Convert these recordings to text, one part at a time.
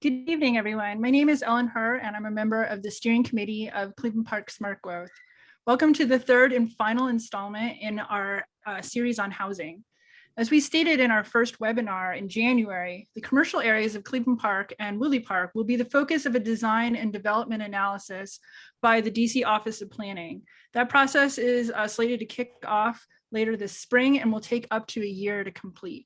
Good evening, everyone. My name is Ellen Herr, and I'm a member of the steering committee of Cleveland Park Smart Growth. Welcome to the third and final installment in our series on housing. As we stated in our first webinar in January, the commercial areas of Cleveland Park and Woodley Park will be the focus of a design and development analysis by the DC Office of Planning. That process is slated to kick off later this spring and will take up to a year to complete.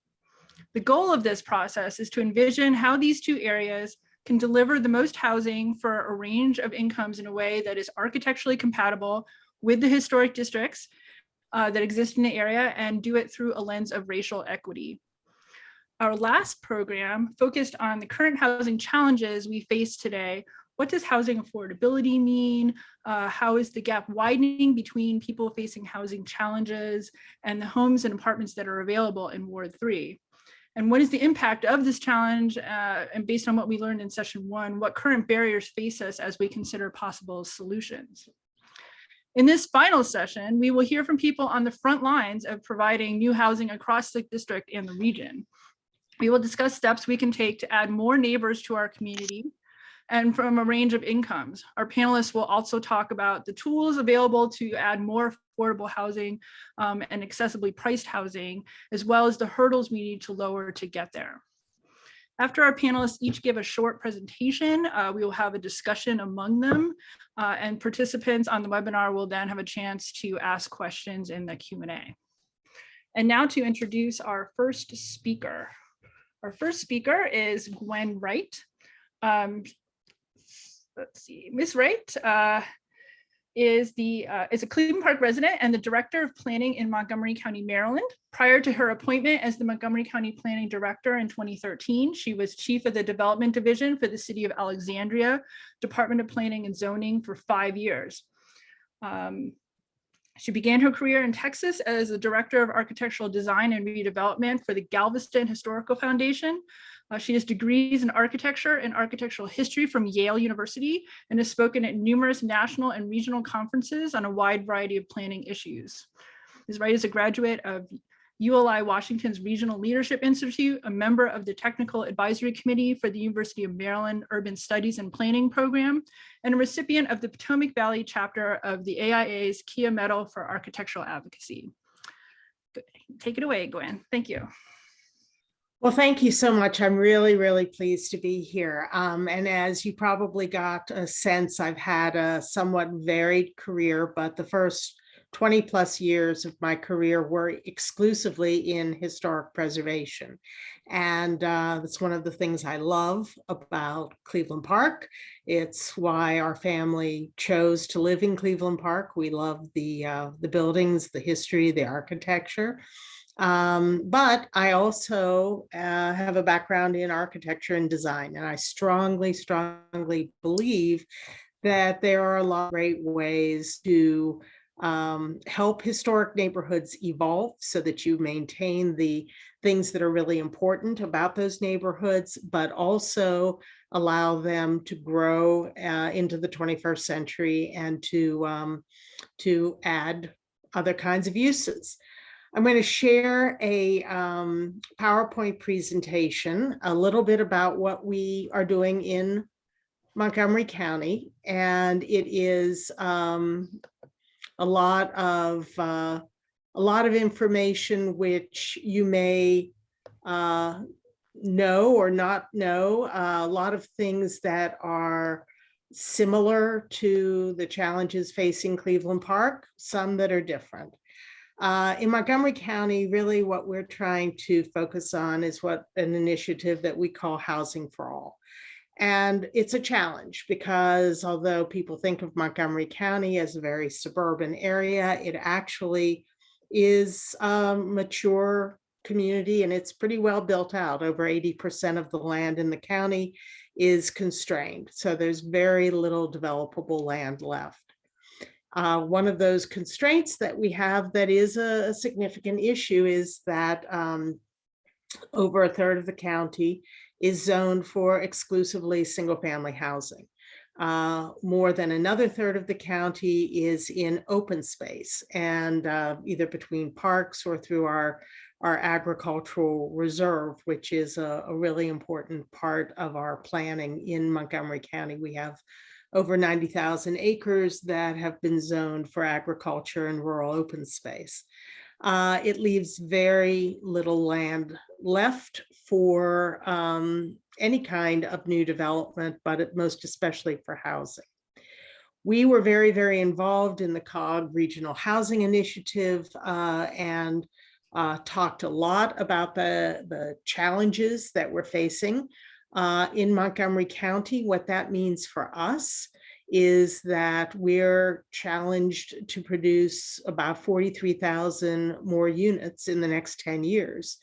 The goal of this process is to envision how these two areas can deliver the most housing for a range of incomes in a way that is architecturally compatible with the historic districts that exist in the area, and do it through a lens of racial equity. Our last program focused on the current housing challenges we face today. What does housing affordability mean? How is the gap widening between people facing housing challenges and the homes and apartments that are available in Ward 3? And what is the impact of this challenge? And based on what we learned in session 1, what current barriers face us as we consider possible solutions? In this final session, we will hear from people on the front lines of providing new housing across the district and the region. We will discuss steps we can take to add more neighbors to our community and from a range of incomes. Our panelists will also talk about the tools available to add more affordable housing and accessibly priced housing, as well as the hurdles we need to lower to get there. After our panelists each give a short presentation, we will have a discussion among them, and participants on the webinar will then have a chance to ask questions in the Q&A. And now to introduce our first speaker. Our first speaker is Gwen Wright. Let's see, Ms. Wright is a Cleveland Park resident and the Director of Planning in Montgomery County, Maryland. Prior to her appointment as the Montgomery County Planning Director in 2013, she was Chief of the Development Division for the City of Alexandria, Department of Planning and Zoning for 5 years. She began her career in Texas as the Director of Architectural Design and Redevelopment for the Galveston Historical Foundation. She has degrees in architecture and architectural history from Yale University and has spoken at numerous national and regional conferences on a wide variety of planning issues. Ms. Wright is a graduate of ULI Washington's Regional Leadership Institute, a member of the Technical Advisory Committee for the University of Maryland Urban Studies and Planning Program, and a recipient of the Potomac Valley chapter of the AIA's Kia Medal for Architectural Advocacy. Take it away, Gwen. Thank you. Well, thank you so much. I'm really, really pleased to be here. And as you probably got a sense, I've had a somewhat varied career, but the first 20 plus years of my career were exclusively in historic preservation. And that's one of the things I love about Cleveland Park. It's why our family chose to live in Cleveland Park. We love the buildings, the history, the architecture. But I also have a background in architecture and design, and I strongly, strongly believe that there are a lot of great ways to help historic neighborhoods evolve so that you maintain the things that are really important about those neighborhoods, but also allow them to grow into the 21st century and to add other kinds of uses. I'm going to share a PowerPoint presentation, a little bit about what we are doing in Montgomery County, and it is a lot of information which you may know or not know. A lot of things that are similar to the challenges facing Cleveland Park, some that are different. In Montgomery County, really what we're trying to focus on is an initiative that we call Housing for All. And it's a challenge because although people think of Montgomery County as a very suburban area, it actually is a mature community and it's pretty well built out. Over 80% of the land in the county is constrained. So there's very little developable land left. One of those constraints that we have that is a significant issue is that over a third of the county is zoned for exclusively single-family housing. More than another third of the county is in open space, and either between parks or through our our agricultural reserve, which is a really important part of our planning in Montgomery County. We have over 90,000 acres that have been zoned for agriculture and rural open space. It leaves very little land left for any kind of new development, but most especially for housing. We were very, very involved in the COG Regional Housing Initiative and talked a lot about the challenges that we're facing in Montgomery County. What that means for us is that we're challenged to produce about 43,000 more units in the next 10 years.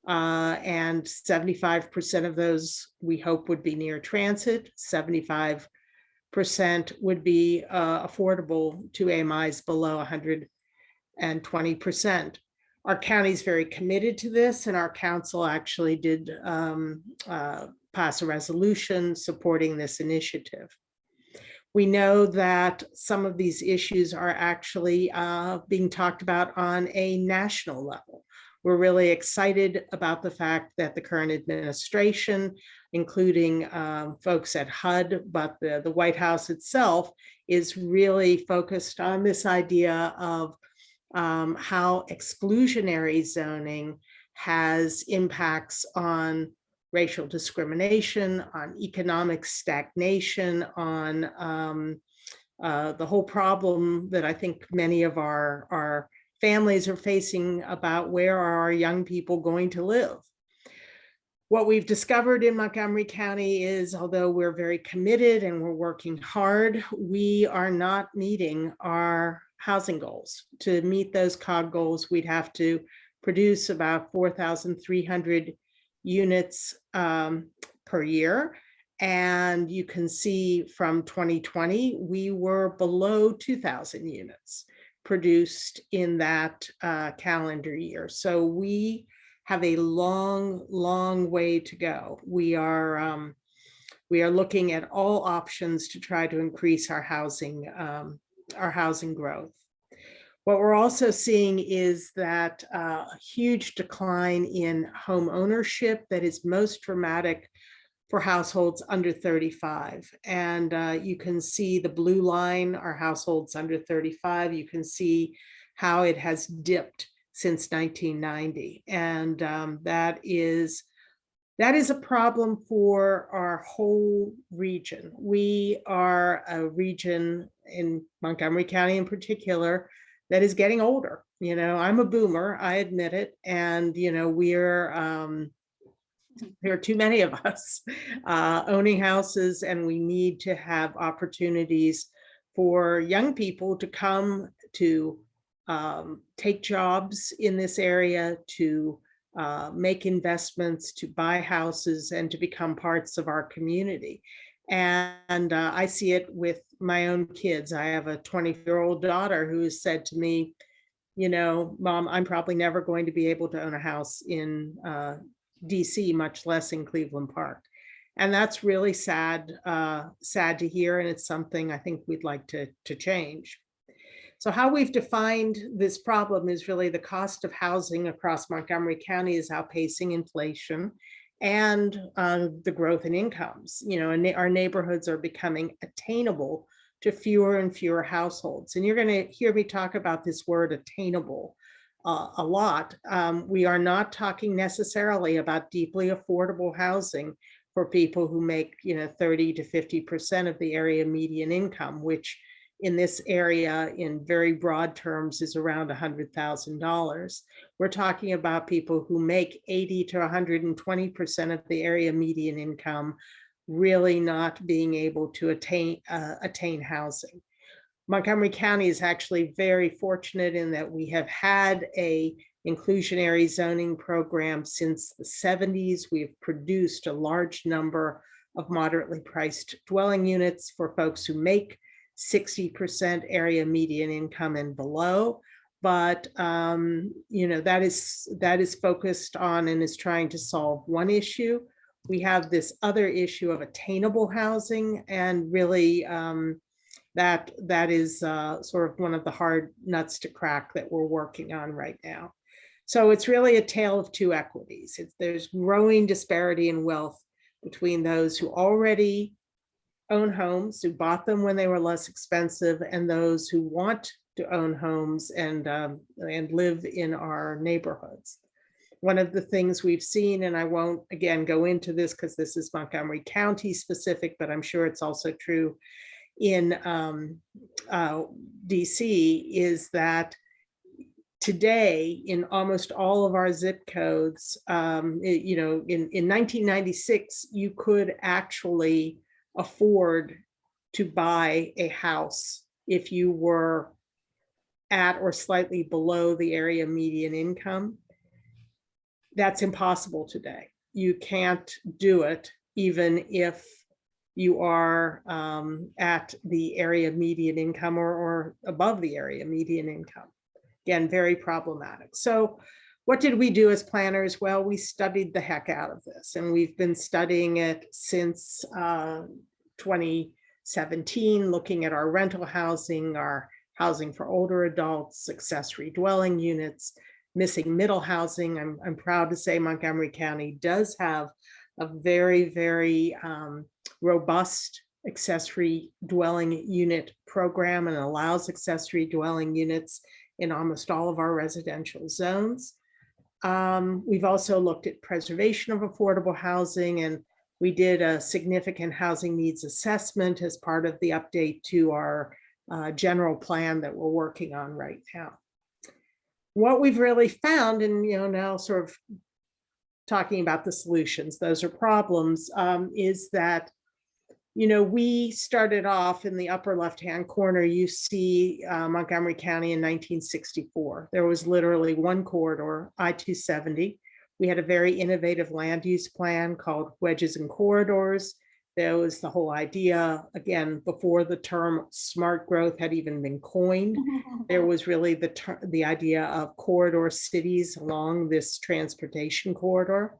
And 75% of those we hope would be near transit, 75% would be affordable to AMIs below 120%. Our county is very committed to this, and our council actually did pass a resolution supporting this initiative. We know that some of these issues are actually being talked about on a national level. We're really excited about the fact that the current administration, including folks at HUD, but the White House itself, is really focused on this idea of how exclusionary zoning has impacts on racial discrimination, on economic stagnation, on the whole problem that I think many of our families are facing about where are our young people going to live. What we've discovered in Montgomery County is, although we're very committed and we're working hard, we are not meeting our housing goals. To meet those COG goals, we'd have to produce about 4,300 units per year. And you can see from 2020, we were below 2,000 units produced in that calendar year. So we have a long, long way to go. We are looking at all options to try to increase our housing growth. What we're also seeing is that a huge decline in home ownership that is most dramatic for households under 35. And you can see the blue line are households under 35. You can see how it has dipped since 1990. And that is a problem for our whole region. We are a region in Montgomery County in particular that is getting older. You know, I'm a boomer, I admit it. And, you know, there are too many of us owning houses, and we need to have opportunities for young people to come to take jobs in this area, to make investments, to buy houses, and to become parts of our community. And I see it with my own kids. I have a 20-year-old daughter who has said to me, you know, Mom, I'm probably never going to be able to own a house in DC, much less in Cleveland Park. And that's really sad to hear. And it's something I think we'd like to change. So how we've defined this problem is really the cost of housing across Montgomery County is outpacing inflation and the growth in incomes. You know, and our neighborhoods are becoming attainable to fewer and fewer households. And you're going to hear me talk about this word attainable a lot. We are not talking necessarily about deeply affordable housing for people who make, you know, 30 to 50% of the area median income, which in this area in very broad terms is around $100,000. We're talking about people who make 80 to 120% of the area median income, really not being able to attain housing. Montgomery County is actually very fortunate in that we have had a inclusionary zoning program since the 70s. We've produced a large number of moderately priced dwelling units for folks who make 60% area median income and below. But you know, that is focused on and is trying to solve one issue. We have this other issue of attainable housing, and really that is sort of one of the hard nuts to crack that we're working on right now. So it's really a tale of two equities. There's growing disparity in wealth between those who already own homes, who bought them when they were less expensive, and those who want to own homes and live in our neighborhoods. One of the things we've seen, and I won't again go into this because this is Montgomery County specific, but I'm sure it's also true in DC, is that today in almost all of our zip codes, you know, in 1996, you could actually afford to buy a house if you were at or slightly below the area median income. That's impossible today. You can't do it even if you are at the area median income or above the area median income. Again, very problematic. So what did we do as planners? Well, we studied the heck out of this, and we've been studying it since 2017, looking at our rental housing, our housing for older adults, accessory dwelling units, missing middle housing. I'm proud to say Montgomery County does have a very, very robust accessory dwelling unit program and allows accessory dwelling units in almost all of our residential zones. We've also looked at preservation of affordable housing, and we did a significant housing needs assessment as part of the update to our general plan that we're working on right now. What we've really found, and now sort of talking about the solutions, those are problems, is that we started off in the upper left-hand corner. You see Montgomery County in 1964. There was literally one corridor, I-270. We had a very innovative land use plan called Wedges and Corridors. There was the whole idea, again, before the term smart growth had even been coined. There was really the idea of corridor cities along this transportation corridor.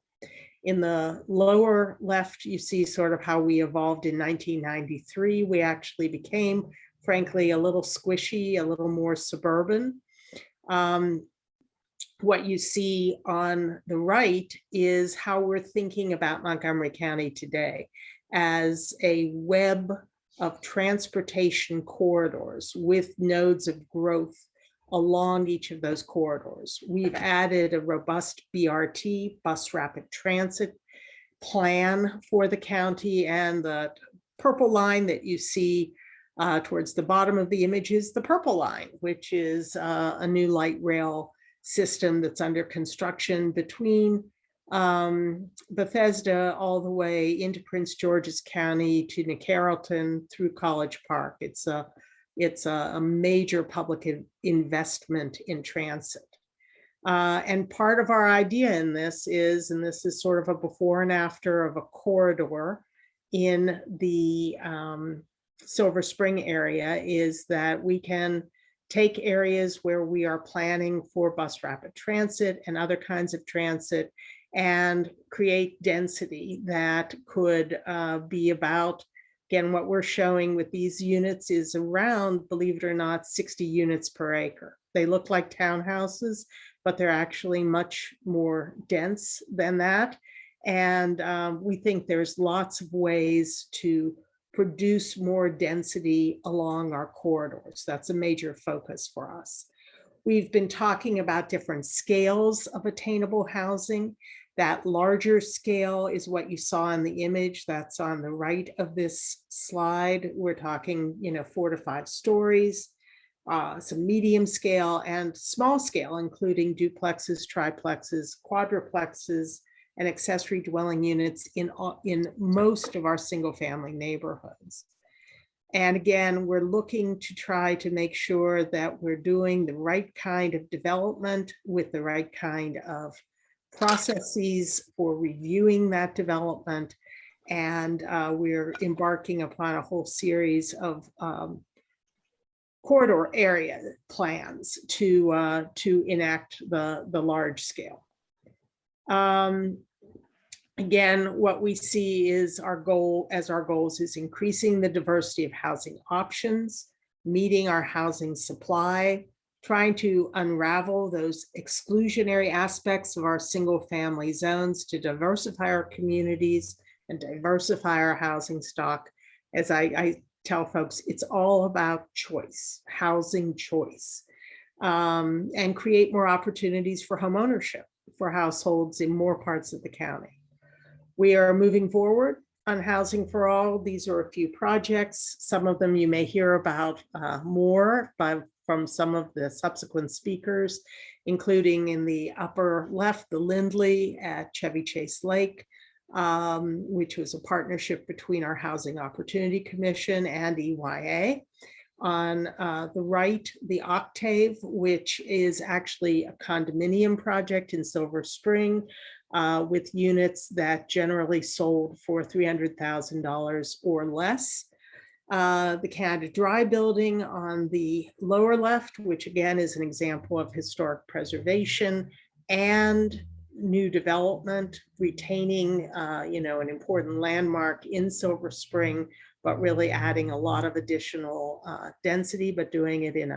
In the lower left, you see sort of how we evolved in 1993. We actually became, frankly, a little squishy, a little more suburban. What you see on the right is how we're thinking about Montgomery County today as a web of transportation corridors with nodes of growth along each of those corridors. We've added a robust BRT, bus rapid transit plan for the county, and the purple line that you see towards the bottom of the image is the Purple Line, which is a new light rail system that's under construction between Bethesda all the way into Prince George's County to New Carrollton through College Park. It's a major public investment in transit. And part of our idea in this is, and this is sort of a before and after of a corridor in the Silver Spring area, is that we can take areas where we are planning for bus rapid transit and other kinds of transit and create density that could be about, again, what we're showing with these units is around, believe it or not, 60 units per acre. They look like townhouses, but they're actually much more dense than that. And we think there's lots of ways to produce more density along our corridors. That's a major focus for us. We've been talking about different scales of attainable housing. That larger scale is what you saw in the image that's on the right of this slide. We're talking, 4 to 5 stories, some medium scale and small scale, including duplexes, triplexes, quadruplexes, and accessory dwelling units in most of our single family neighborhoods. And again, we're looking to try to make sure that we're doing the right kind of development with the right kind of processes for reviewing that development. And we're embarking upon a whole series of corridor area plans to enact the large scale. Again, what we see is our goals is increasing the diversity of housing options, meeting our housing supply, trying to unravel those exclusionary aspects of our single family zones to diversify our communities and diversify our housing stock. As I tell folks, it's all about choice, housing choice, and create more opportunities for home ownership for households in more parts of the county. We are moving forward on Housing for All. These are a few projects. Some of them you may hear about more from some of the subsequent speakers, including in the upper left, the Lindley at Chevy Chase Lake, which was a partnership between our Housing Opportunity Commission and EYA. On the right, the Octave, which is actually a condominium project in Silver Spring, with units that generally sold for $300,000 or less. The Canada Dry building on the lower left, which again is an example of historic preservation and new development, retaining an important landmark in Silver Spring, but really adding a lot of additional density, but doing it in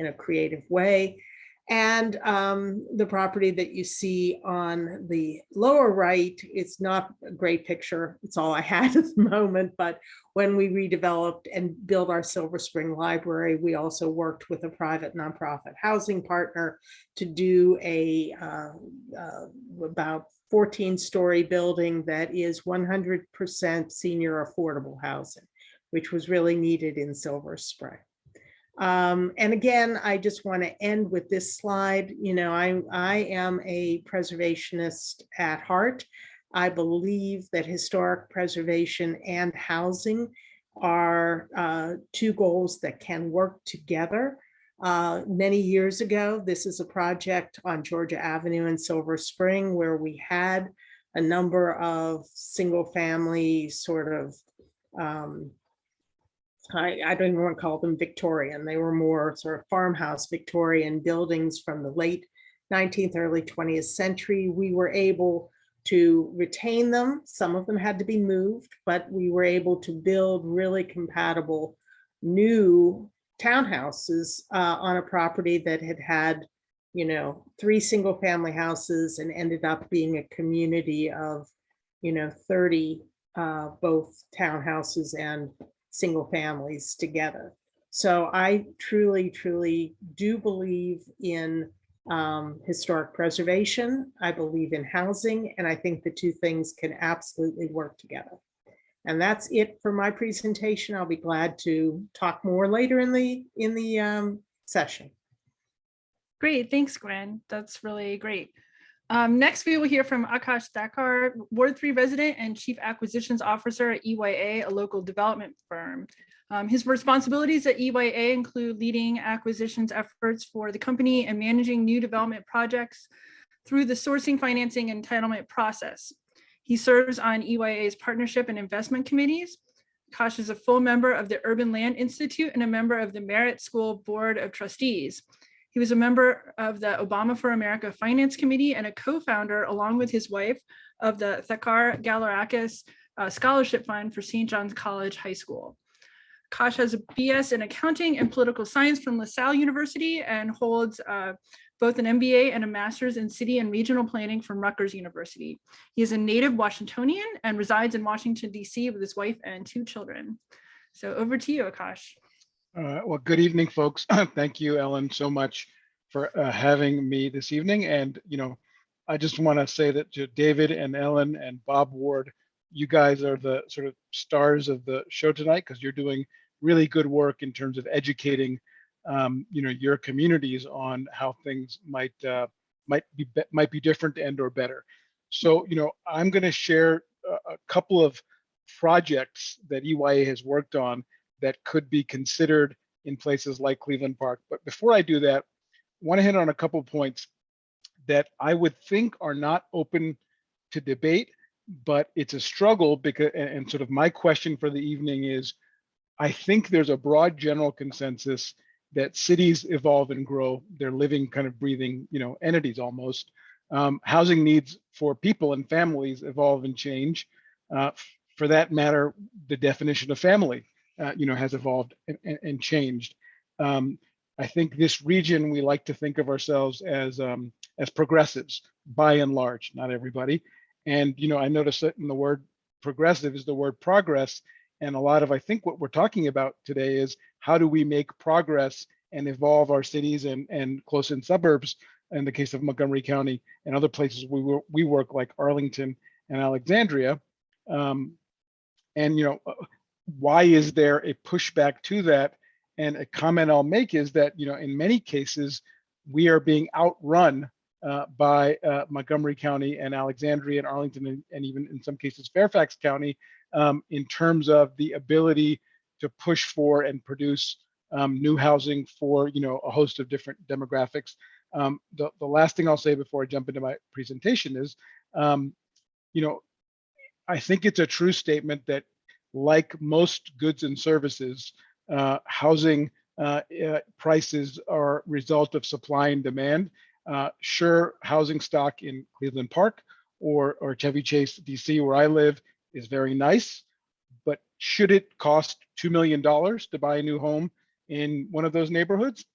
a creative way. And the property that you see on the lower right, it's not a great picture. It's all I had at the moment. But when we redeveloped and built our Silver Spring Library, we also worked with a private nonprofit housing partner to do a about 14-story building that is 100% senior affordable housing, which was really needed in Silver Spring. And again, I just want to end with this slide. I am a preservationist at heart. I believe that historic preservation and housing are two goals that can work together. Many years ago, this is a project on Georgia Avenue in Silver Spring where we had a number of single family sort of I don't even want to call them Victorian. They were more sort of farmhouse Victorian buildings from the late 19th, early 20th century. We were able to retain them. Some of them had to be moved, but we were able to build really compatible new townhouses on a property that had 3 single family houses and ended up being a community of 30 both townhouses and single families together. So I truly, truly do believe in historic preservation. I believe in housing, and I think the two things can absolutely work together. And that's it for my presentation. I'll be glad to talk more later in the session. Great, thanks, Gwen. That's really great. Next, we will hear from Aakash Thakkar, Ward 3 resident and Chief Acquisitions Officer at EYA, a local development firm. His responsibilities at EYA include leading acquisitions efforts for the company and managing new development projects through the sourcing, financing, and entitlement process. He serves on EYA's partnership and investment committees. Aakash is a full member of the Urban Land Institute and a member of the Merit School Board of Trustees. He was a member of the Obama for America Finance Committee and a co-founder, along with his wife, of the Thakkar Galarakis Scholarship Fund for St. John's College High School. Aakash has a BS in Accounting and Political Science from LaSalle University and holds both an MBA and a master's in City and Regional Planning from Rutgers University. He is a native Washingtonian and resides in Washington, D.C. with his wife and 2 children. So over to you, Aakash. Well, good evening, folks. Thank you, Ellen, so much for having me this evening. And, I just want to say that to David and Ellen and Bob Ward, you guys are the sort of stars of the show tonight because you're doing really good work in terms of educating, your communities on how things might be different and or better. So, I'm going to share a couple of projects that EYA has worked on that could be considered in places like Cleveland Park. But before I do that, I want to hit on a couple points that I would think are not open to debate, but it's a struggle because, and sort of my question for the evening is, I think there's a broad general consensus that cities evolve and grow. They're living, kind of breathing, entities almost. Housing needs for people and families evolve and change. For that matter, the definition of family has evolved and changed. I think this region, we like to think of ourselves as progressives by and large, not everybody. And, I noticed that in the word progressive is the word progress. And a lot of, I think what we're talking about today is how do we make progress and evolve our cities and close-in suburbs, in the case of Montgomery County and other places we work like Arlington and Alexandria. And why is there a pushback to that? And a comment I'll make is that, in many cases, we are being outrun by Montgomery County and Alexandria and Arlington and even in some cases Fairfax County in terms of the ability to push for and produce new housing for a host of different demographics. The last thing I'll say before I jump into my presentation is, I think it's a true statement that, like most goods and services, housing prices are a result of supply and demand. Sure, housing stock in Cleveland Park or Chevy Chase, DC, where I live, is very nice, but should it cost $2 million to buy a new home in one of those neighborhoods?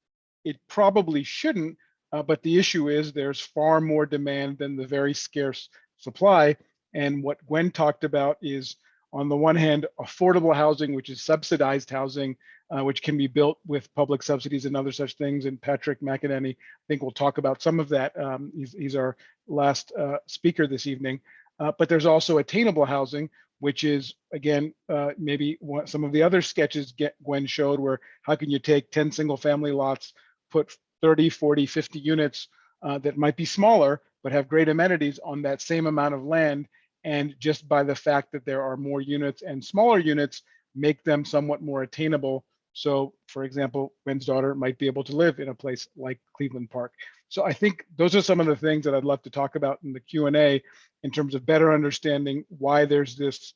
It probably shouldn't, but the issue is there's far more demand than the very scarce supply. And what Gwen talked about is, on the one hand, affordable housing, which is subsidized housing, which can be built with public subsidies and other such things. And Patrick McAnaney, I think we'll talk about some of that. He's our last speaker this evening. But there's also attainable housing, which is, again, maybe some of the other sketches Gwen showed, where how can you take 10 single family lots, put 30, 40, 50 units that might be smaller, but have great amenities on that same amount of land. And just by the fact that there are more units and smaller units, make them somewhat more attainable. So, for example, Gwen's daughter might be able to live in a place like Cleveland Park. So I think those are some of the things that I'd love to talk about in the Q&A in terms of better understanding why there's this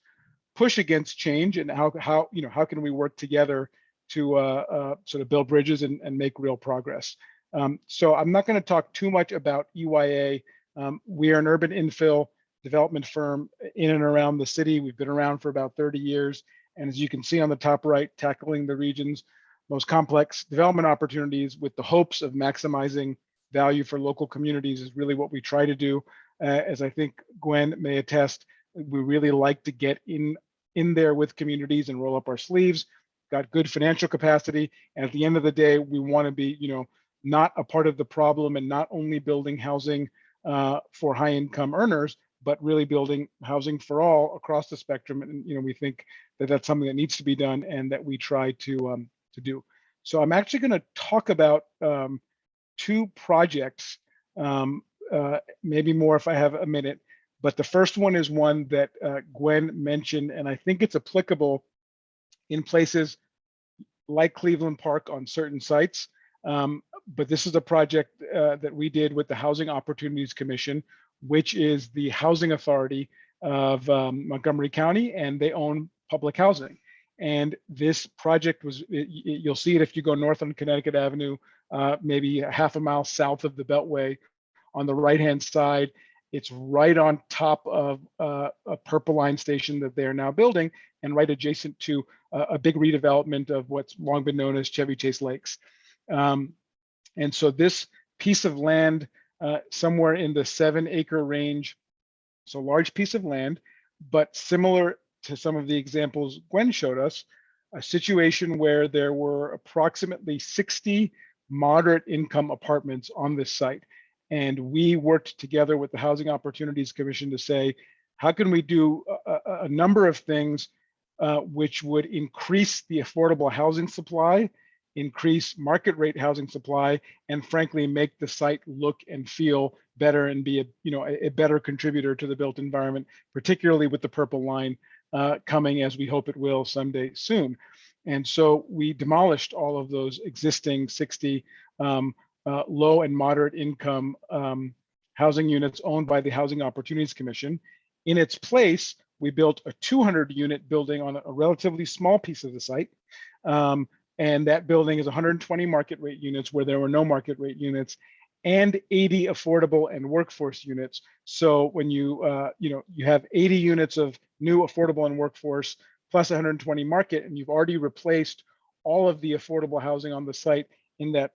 push against change and how can we work together to sort of build bridges and make real progress. So I'm not going to talk too much about EYA. We are an urban infill development firm in and around the city. We've been around for about 30 years. And as you can see on the top right, tackling the region's most complex development opportunities with the hopes of maximizing value for local communities is really what we try to do. As I think Gwen may attest, we really like to get in there with communities and roll up our sleeves, got good financial capacity. And at the end of the day, we want to be, not a part of the problem and not only building housing for high income earners, but really building housing for all across the spectrum. And we think that that's something that needs to be done and that we try to do. So I'm actually going to talk about two projects, maybe more if I have a minute. But the first one is one that Gwen mentioned, and I think it's applicable in places like Cleveland Park on certain sites. But this is a project that we did with the Housing Opportunities Commission, which is the housing authority of Montgomery County, and they own public housing. And this project was, you'll see it if you go north on Connecticut Avenue, maybe a half a mile south of the Beltway. On the right-hand side, it's right on top of a Purple Line station that they are now building, and right adjacent to a big redevelopment of what's long been known as Chevy Chase Lakes. And so this piece of land, somewhere in the 7-acre range, so large piece of land, but similar to some of the examples Gwen showed us, a situation where there were approximately 60 moderate income apartments on this site. And we worked together with the Housing Opportunities Commission to say, how can we do a number of things which would increase the affordable housing supply, increase market rate housing supply, and frankly, make the site look and feel better and be a better contributor to the built environment, particularly with the Purple Line coming, as we hope it will someday soon. And so we demolished all of those existing 60 low and moderate income housing units owned by the Housing Opportunities Commission. In its place, we built a 200-unit building on a relatively small piece of the site. And that building is 120 market rate units where there were no market rate units, and 80 affordable and workforce units. So when you have 80 units of new affordable and workforce plus 120 market, and you've already replaced all of the affordable housing on the site in that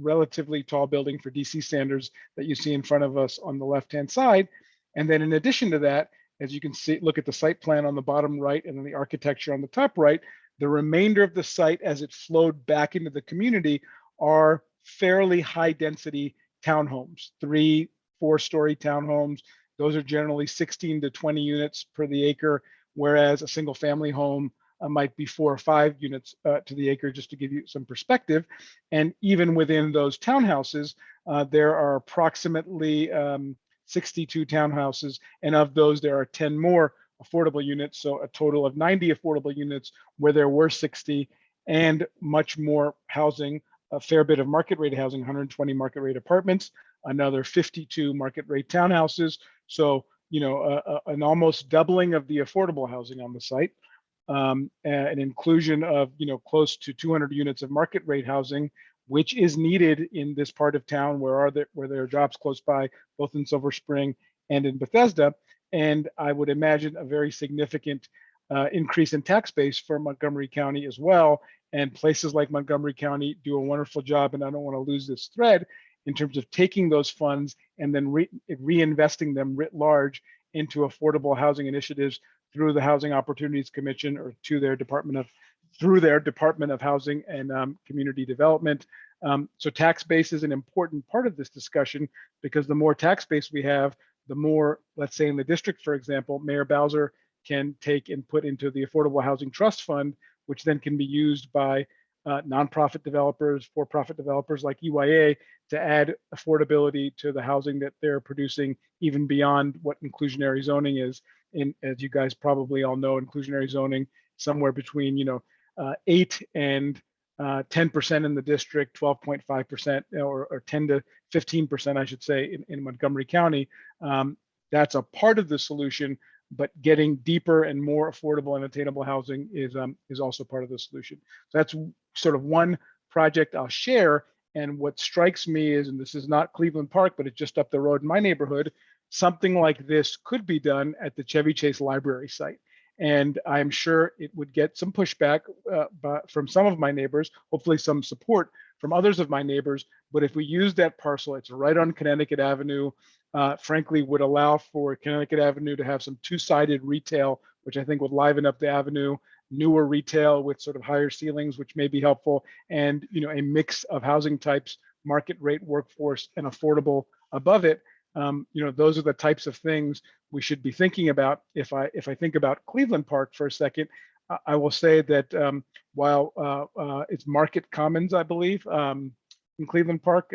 relatively tall building for DC standards that you see in front of us on the left-hand side. And then in addition to that, as you can see, look at the site plan on the bottom right and then the architecture on the top right, the remainder of the site as it flowed back into the community are fairly high density townhomes, 3, 4-story townhomes. Those are generally 16 to 20 units per the acre, whereas a single family home might be 4 or 5 units to the acre, just to give you some perspective. And even within those townhouses, there are approximately 62 townhouses, and of those, there are 10 more affordable units, so a total of 90 affordable units where there were 60, and much more housing, a fair bit of market rate housing, 120 market rate apartments, another 52 market rate townhouses. So, an almost doubling of the affordable housing on the site, an inclusion of, close to 200 units of market rate housing, which is needed in this part of town where there are jobs close by, both in Silver Spring and in Bethesda. And I would imagine a very significant increase in tax base for Montgomery County as well. And places like Montgomery County do a wonderful job, and I don't want to lose this thread, in terms of taking those funds and then reinvesting them writ large into affordable housing initiatives through the Housing Opportunities Commission or through their Department of Housing and Community Development. So tax base is an important part of this discussion, because the more tax base we have, the more, let's say in the district, for example, Mayor Bowser can take and put into the Affordable Housing Trust Fund, which then can be used by nonprofit developers, for-profit developers like EYA to add affordability to the housing that they're producing, even beyond what inclusionary zoning is. And as you guys probably all know, inclusionary zoning somewhere between 8 and 10% in the district, 12.5% or 10 to 15%, I should say, in Montgomery County. That's a part of the solution, but getting deeper and more affordable and attainable housing is also part of the solution. So that's sort of one project I'll share. And what strikes me is, and this is not Cleveland Park, but it's just up the road in my neighborhood, something like this could be done at the Chevy Chase Library site. And I'm sure it would get some pushback from some of my neighbors, hopefully some support from others of my neighbors. But if we use that parcel, it's right on Connecticut Avenue, frankly, would allow for Connecticut Avenue to have some two-sided retail, which I think would liven up the avenue, newer retail with sort of higher ceilings, which may be helpful, and a mix of housing types, market rate workforce, and affordable above it. Those are the types of things we should be thinking about. If I think about Cleveland Park for a second, I will say that while it's Market Commons, I believe, in Cleveland Park.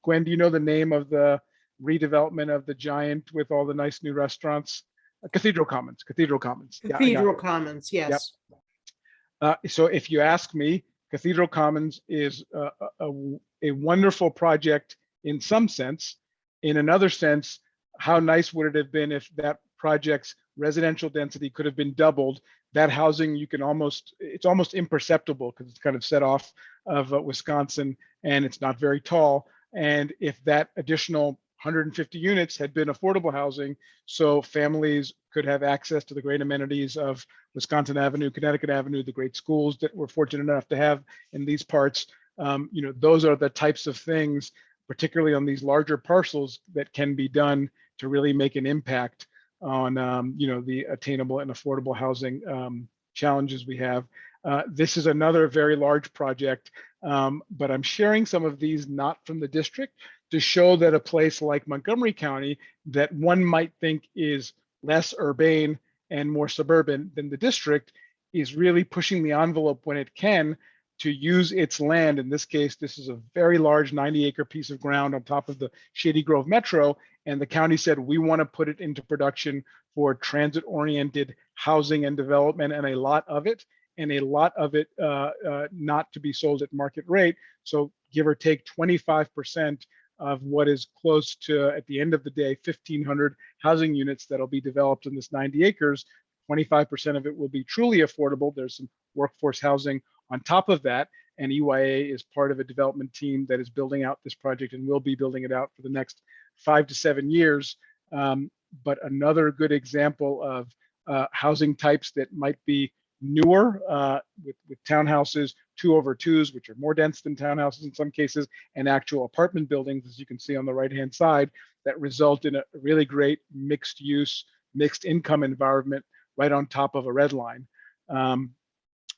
Gwen, do you know the name of the redevelopment of the Giant with all the nice new restaurants? Cathedral Commons. Cathedral Commons. Cathedral Commons, yes. Yep. So if you ask me, Cathedral Commons is a wonderful project in some sense. In another sense, how nice would it have been if that project's residential density could have been doubled? That housing, it's almost imperceptible because it's kind of set off of Wisconsin and it's not very tall. And if that additional 150 units had been affordable housing, so families could have access to the great amenities of Wisconsin Avenue, Connecticut Avenue, the great schools that we're fortunate enough to have in these parts, those are the types of things, particularly on these larger parcels, that can be done to really make an impact on the attainable and affordable housing challenges we have. This is another very large project, but I'm sharing some of these not from the district to show that a place like Montgomery County, that one might think is less urbane and more suburban than the district, is really pushing the envelope when it can to use its land. In this case, this is a very large 90-acre piece of ground on top of the Shady Grove Metro, and the county said, we want to put it into production for transit-oriented housing and development, and a lot of it not to be sold at market rate. So give or take 25% of what is close to, at the end of the day, 1,500 housing units that'll be developed in this 90 acres. 25% of it will be truly affordable. There's some workforce housing on top of that, and EYA is part of a development team that is building out this project and will be building it out for the next 5 to 7 years. But another good example of housing types that might be newer with townhouses, 2/2s, which are more dense than townhouses in some cases, and actual apartment buildings, as you can see on the right-hand side, that result in a really great mixed use, mixed income environment right on top of a red line. And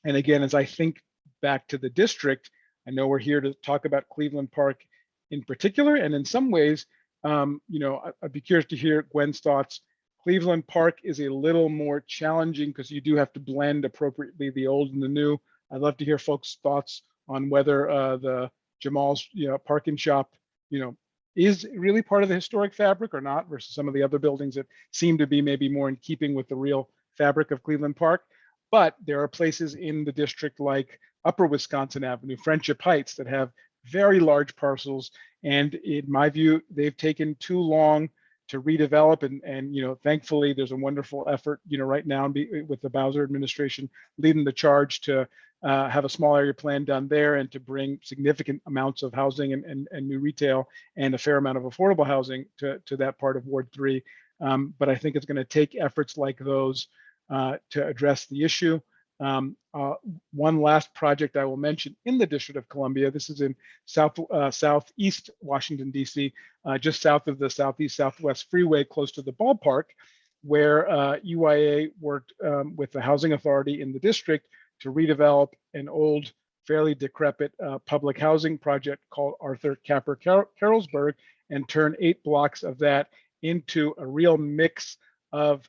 again, as I think back to the district, I know we're here to talk about Cleveland Park in particular, and in some ways, I'd be curious to hear Gwen's thoughts. Cleveland Park is a little more challenging because you do have to blend appropriately the old and the new. I'd love to hear folks' thoughts on whether the Jamal's Park and Shop is really part of the historic fabric or not, versus some of the other buildings that seem to be maybe more in keeping with the real fabric of Cleveland Park. But there are places in the district like Upper Wisconsin Avenue, Friendship Heights, that have very large parcels. And in my view, they've taken too long to redevelop. And thankfully, there's a wonderful effort, right now with the Bowser administration leading the charge to have a small area plan done there and to bring significant amounts of housing and new retail and a fair amount of affordable housing to that part of Ward 3. But I think it's going to take efforts like those to address the issue. One last project I will mention in the District of Columbia. This is in southeast Washington, D.C., just south of the Southeast Southwest Freeway, close to the ballpark, where UIA worked with the Housing Authority in the district to redevelop an old, fairly decrepit public housing project called Arthur Capper Carrollsburg, and turn 8 blocks of that into a real mix of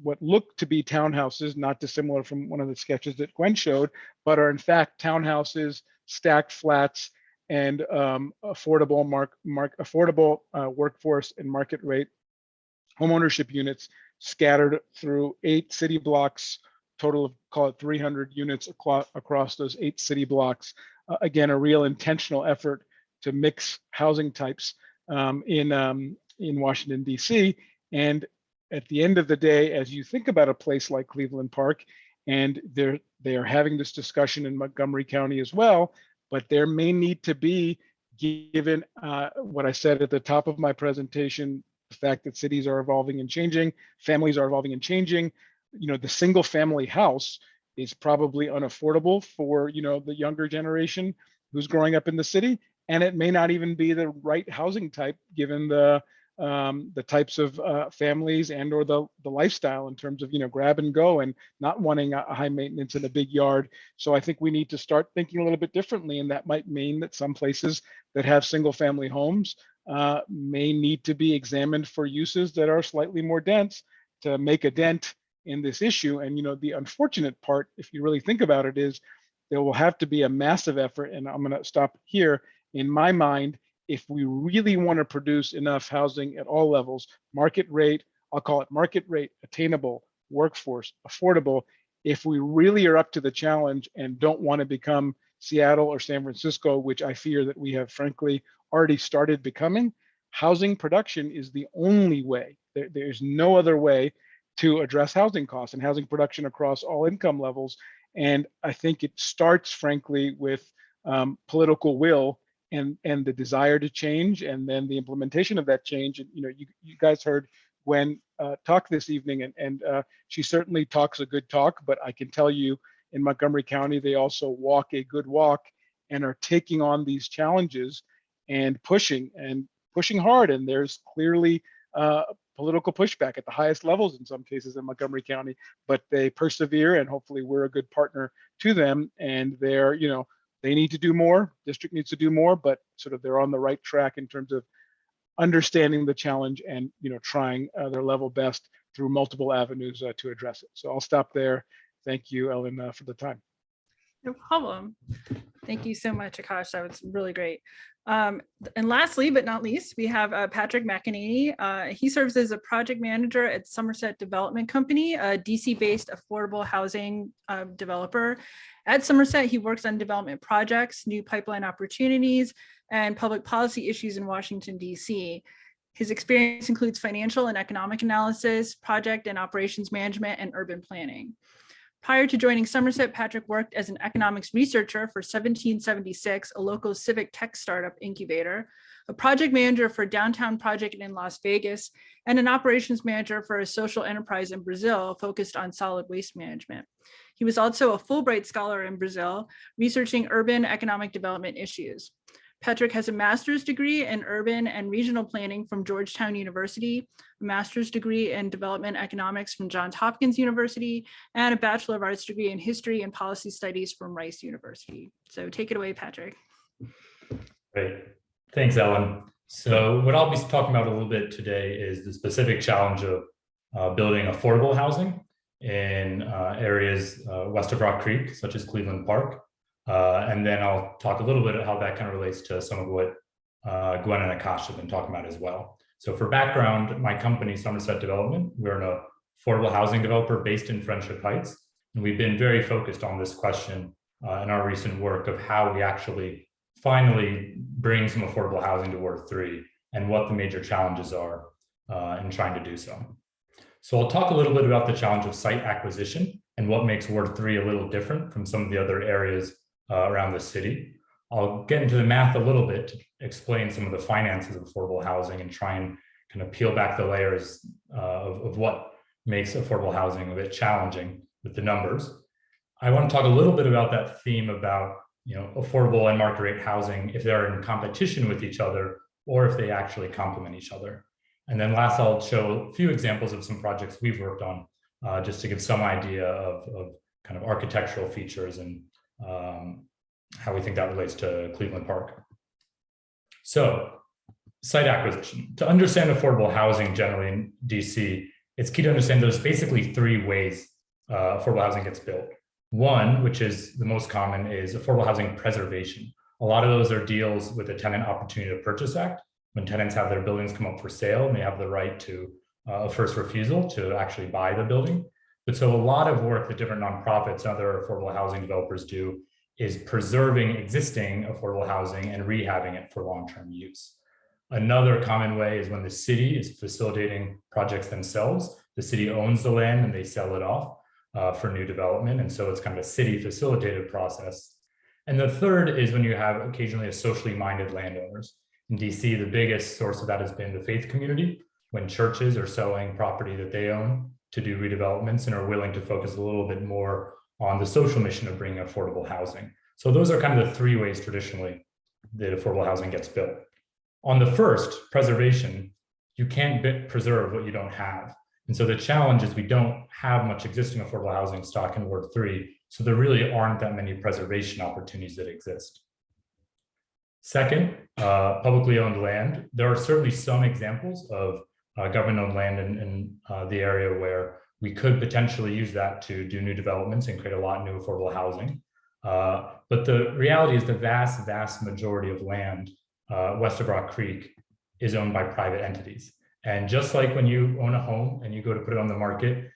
what look to be townhouses, not dissimilar from one of the sketches that Gwen showed, but are in fact townhouses, stacked flats, and affordable workforce and market rate homeownership units scattered through 8 city blocks, total of, call it 300 units across those 8 city blocks. Again, a real intentional effort to mix housing types in Washington, D.C. And at the end of the day, as you think about a place like Cleveland Park, and they are having this discussion in Montgomery County as well, but there may need to be, given what I said at the top of my presentation, the fact that cities are evolving and changing, families are evolving and changing. The single family house is probably unaffordable for the younger generation who's growing up in the city, and it may not even be the right housing type given the types of families and or the lifestyle in terms of grab and go and not wanting a high maintenance in a big yard. So I think we need to start thinking a little bit differently, and that might mean that some places that have single family homes may need to be examined for uses that are slightly more dense to make a dent in this issue. And the unfortunate part, if you really think about it, is there will have to be a massive effort, and I'm going to stop here, in my mind, if we really want to produce enough housing at all levels, market rate, I'll call it market rate, attainable, workforce, affordable, if we really are up to the challenge and don't want to become Seattle or San Francisco, which I fear that we have frankly already started becoming, housing production is the only way. There's no other way to address housing costs and housing production across all income levels. And I think it starts, frankly, with political will and the desire to change, and then the implementation of that change. And you guys heard Gwen talk this evening, and she certainly talks a good talk, but I can tell you in Montgomery County, they also walk a good walk and are taking on these challenges and pushing hard. And there's clearly political pushback at the highest levels in some cases in Montgomery County, but they persevere, and hopefully we're a good partner to them. And they're, they need to do more, district needs to do more, but sort of they're on the right track in terms of understanding the challenge and trying their level best through multiple avenues to address it. So I'll stop there. Thank you, Ellen, for the time. No problem. Thank you so much, Aakash. That was really great. And lastly, but not least, we have Patrick McAnaney. He serves as a project manager at Somerset Development Company, a DC-based affordable housing developer. At Somerset, he works on development projects, new pipeline opportunities, and public policy issues in Washington, D.C. His experience includes financial and economic analysis, project and operations management, and urban planning. Prior to joining Somerset, Patrick worked as an economics researcher for 1776, a local civic tech startup incubator, a project manager for a downtown project in Las Vegas, and an operations manager for a social enterprise in Brazil focused on solid waste management. He was also a Fulbright scholar in Brazil, researching urban economic development issues. Patrick has a master's degree in urban and regional planning from Georgetown University, a master's degree in development economics from Johns Hopkins University, and a Bachelor of Arts degree in history and policy studies from Rice University. So take it away, Patrick. Great. Thanks, Ellen. So what I'll be talking about a little bit today is the specific challenge of building affordable housing in areas west of Rock Creek, such as Cleveland Park. And then I'll talk a little bit about how that kind of relates to some of what Gwen and Aakash have been talking about as well. So for background, my company, Somerset Development, we're an affordable housing developer based in Friendship Heights. And we've been very focused on this question in our recent work of how we actually finally bring some affordable housing to Ward 3 and what the major challenges are in trying to do so. So I'll talk a little bit about the challenge of site acquisition and what makes Ward 3 a little different from some of the other areas around the city. I'll get into the math a little bit to explain some of the finances of affordable housing and try and kind of peel back the layers of what makes affordable housing a bit challenging with the numbers. I want to talk a little bit about that theme about affordable and market rate housing, if they're in competition with each other or if they actually complement each other. And then last, I'll show a few examples of some projects we've worked on just to give some idea of kind of architectural features and how we think that relates to Cleveland Park. So site acquisition. To understand affordable housing generally in DC, it's key to understand there's basically three ways affordable housing gets built. One, which is the most common, is affordable housing preservation. A lot of those are deals with the Tenant Opportunity to Purchase Act, when tenants have their buildings come up for sale and they have the right to a first refusal to actually buy the building. But so a lot of work that different nonprofits and other affordable housing developers do is preserving existing affordable housing and rehabbing it for long-term use. Another common way is when the city is facilitating projects themselves. The city owns the land and they sell it off for new development. And so it's kind of a city facilitated process. And the third is when you have occasionally a socially minded landowners. In DC, the biggest source of that has been the faith community, when churches are selling property that they own to do redevelopments and are willing to focus a little bit more on the social mission of bringing affordable housing. So those are kind of the three ways traditionally that affordable housing gets built. On the first, preservation, you can't preserve what you don't have. And so the challenge is we don't have much existing affordable housing stock in Ward 3, so there really aren't that many preservation opportunities that exist. Second, publicly owned land. There are certainly some examples of government-owned land in the area where we could potentially use that to do new developments and create a lot of new affordable housing. But the reality is the vast, vast majority of land west of Rock Creek is owned by private entities. And just like when you own a home and you go to put it on the market,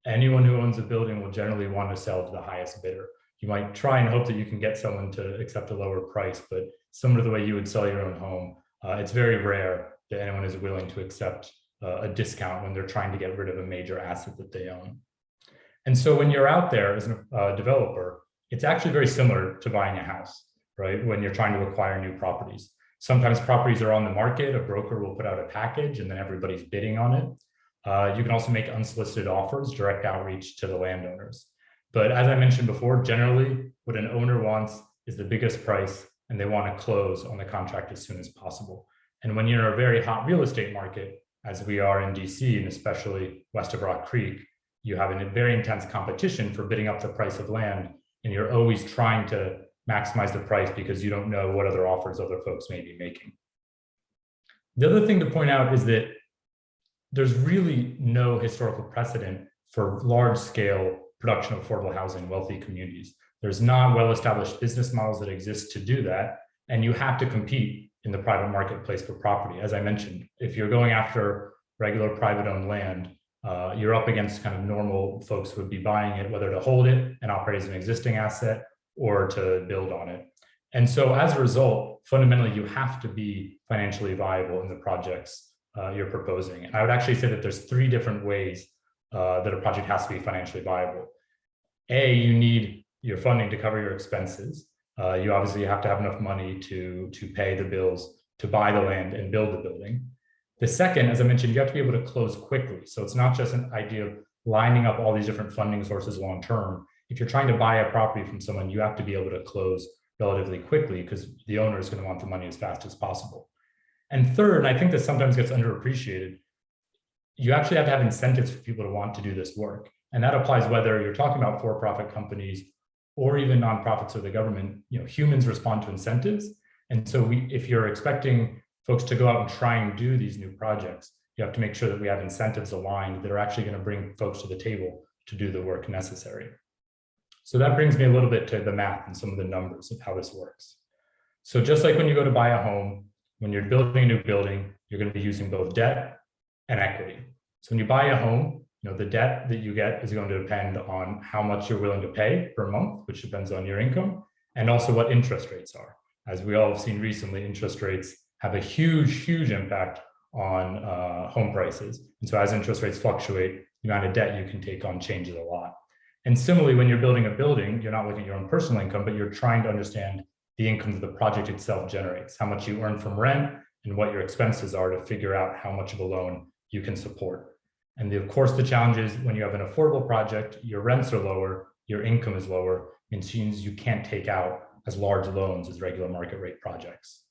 anyone who owns a building will generally want to sell to the highest bidder. You might try and hope that you can get someone to accept a lower price, but similar to the way you would sell your own home, it's very rare that anyone is willing to accept a discount when they're trying to get rid of a major asset that they own. And so when you're out there as a developer, it's actually very similar to buying a house, right? When you're trying to acquire new properties. Sometimes properties are on the market, a broker will put out a package and then everybody's bidding on it. You can also make unsolicited offers, direct outreach to the landowners. But as I mentioned before, generally what an owner wants is the biggest price and they want to close on the contract as soon as possible. And when you're in a very hot real estate market, as we are in DC and especially west of Rock Creek, you have a very intense competition for bidding up the price of land, and you're always trying to maximize the price because you don't know what other offers other folks may be making. The other thing to point out is that there's really no historical precedent for large-scale production of affordable housing in wealthy communities. There's not well-established business models that exist to do that, and you have to compete in the private marketplace for property. As I mentioned, if you're going after regular private-owned land, you're up against kind of normal folks who would be buying it, whether to hold it and operate as an existing asset or to build on it. And so as a result, fundamentally, you have to be financially viable in the projects you're proposing. And I would actually say that there's three different ways that a project has to be financially viable. A, you need your funding to cover your expenses. You obviously have to have enough money to pay the bills to buy the land and build the building. The second, as I mentioned, you have to be able to close quickly. So it's not just an idea of lining up all these different funding sources long term. If you're trying to buy a property from someone, you have to be able to close relatively quickly because the owner is going to want the money as fast as possible. And third, and I think this sometimes gets underappreciated, you actually have to have incentives for people to want to do this work. And that applies whether you're talking about for-profit companies or even nonprofits or the government. Humans respond to incentives. And so if you're expecting folks to go out and try and do these new projects, you have to make sure that we have incentives aligned that are actually going to bring folks to the table to do the work necessary. So that brings me a little bit to the math and some of the numbers of how this works. So just like when you go to buy a home, when you're building a new building, you're going to be using both debt and equity. So when you buy a home, the debt that you get is going to depend on how much you're willing to pay per month, which depends on your income, and also what interest rates are. As we all have seen recently, interest rates have a huge impact on home prices. And so as interest rates fluctuate, the amount of debt you can take on changes a lot. And similarly, when you're building a building, you're not looking at your own personal income, but you're trying to understand the income that the project itself generates, how much you earn from rent, and what your expenses are to figure out how much of a loan you can support. And of course, the challenge is when you have an affordable project, your rents are lower, your income is lower, and it means you can't take out as large loans as regular market rate projects.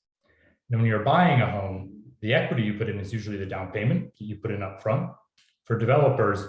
And when you're buying a home, the equity you put in is usually the down payment that you put in up front. For developers,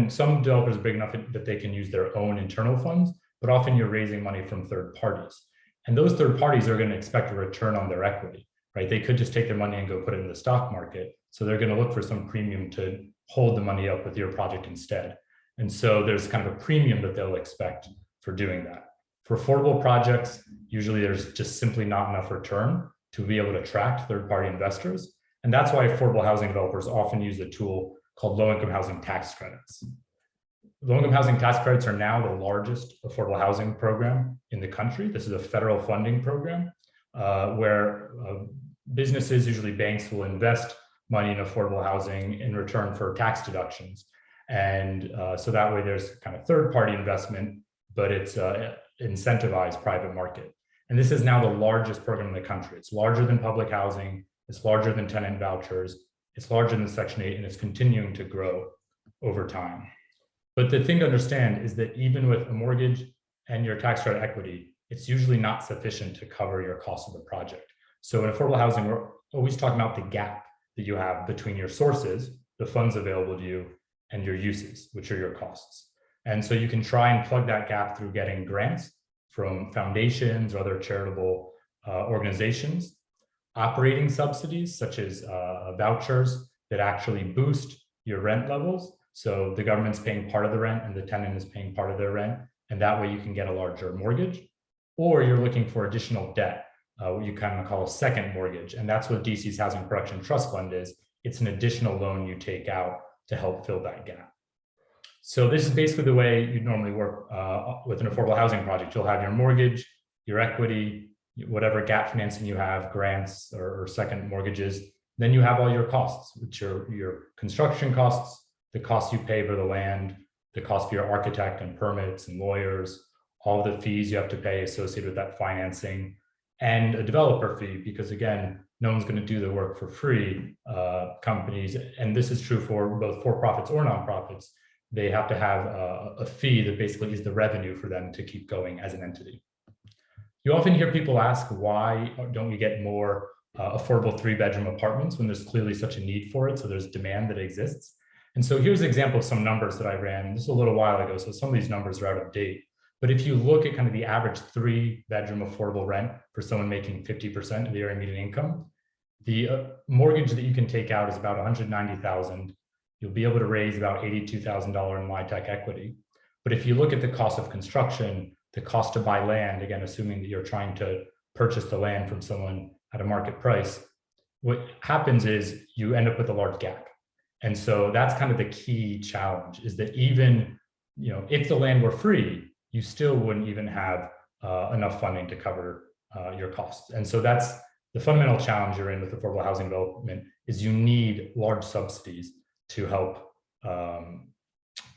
some developers are big enough that they can use their own internal funds, but often you're raising money from third parties. And those third parties are going to expect a return on their equity, right? They could just take their money and go put it in the stock market. So they're going to look for some premium to hold the money up with your project instead. And so there's kind of a premium that they'll expect for doing that. For affordable projects, usually there's just simply not enough return to be able to attract third-party investors. And that's why affordable housing developers often use a tool called low-income housing tax credits. Low-income housing tax credits are now the largest affordable housing program in the country. This is a federal funding program where businesses, usually banks, will invest money in affordable housing in return for tax deductions. And so that way there's kind of third-party investment, but it's incentivized private market. And this is now the largest program in the country. It's larger than public housing, it's larger than tenant vouchers, it's larger than Section 8, and it's continuing to grow over time. But the thing to understand is that even with a mortgage and your tax credit equity, it's usually not sufficient to cover your cost of the project. So in affordable housing, we're always talking about the gap that you have between your sources, the funds available to you, and your uses, which are your costs. And so you can try and plug that gap through getting grants from foundations or other charitable organizations, operating subsidies such as vouchers that actually boost your rent levels. So the government's paying part of the rent and the tenant is paying part of their rent, and that way you can get a larger mortgage. Or you're looking for additional debt, what you kind of call a second mortgage, and that's what DC's Housing Production Trust Fund is. It's an additional loan you take out to help fill that gap. So this is basically the way you'd normally work with an affordable housing project. You'll have your mortgage, your equity, whatever gap financing you have, grants or second mortgages. Then you have all your costs, which are your construction costs, the costs you pay for the land, the cost for your architect and permits and lawyers, all the fees you have to pay associated with that financing, and a developer fee, because again, no one's going to do the work for free. Companies, and this is true for both for-profits or nonprofits, they have to have a fee that basically is the revenue for them to keep going as an entity. You often hear people ask, why don't we get more affordable 3-bedroom apartments when there's clearly such a need for it? So there's demand that exists. And so here's an example of some numbers that I ran. This is a little while ago, so some of these numbers are out of date. But if you look at kind of the average 3-bedroom affordable rent for someone making 50% of the area median income, the mortgage that you can take out is about $190,000. You'll be able to raise about $82,000 in LIHTC equity. But if you look at the cost of construction, the cost to buy land, again, assuming that you're trying to purchase the land from someone at a market price, what happens is you end up with a large gap. And so that's kind of the key challenge, is that even, if the land were free, you still wouldn't even have enough funding to cover your costs. And so that's the fundamental challenge you're in with affordable housing development, is you need large subsidies to help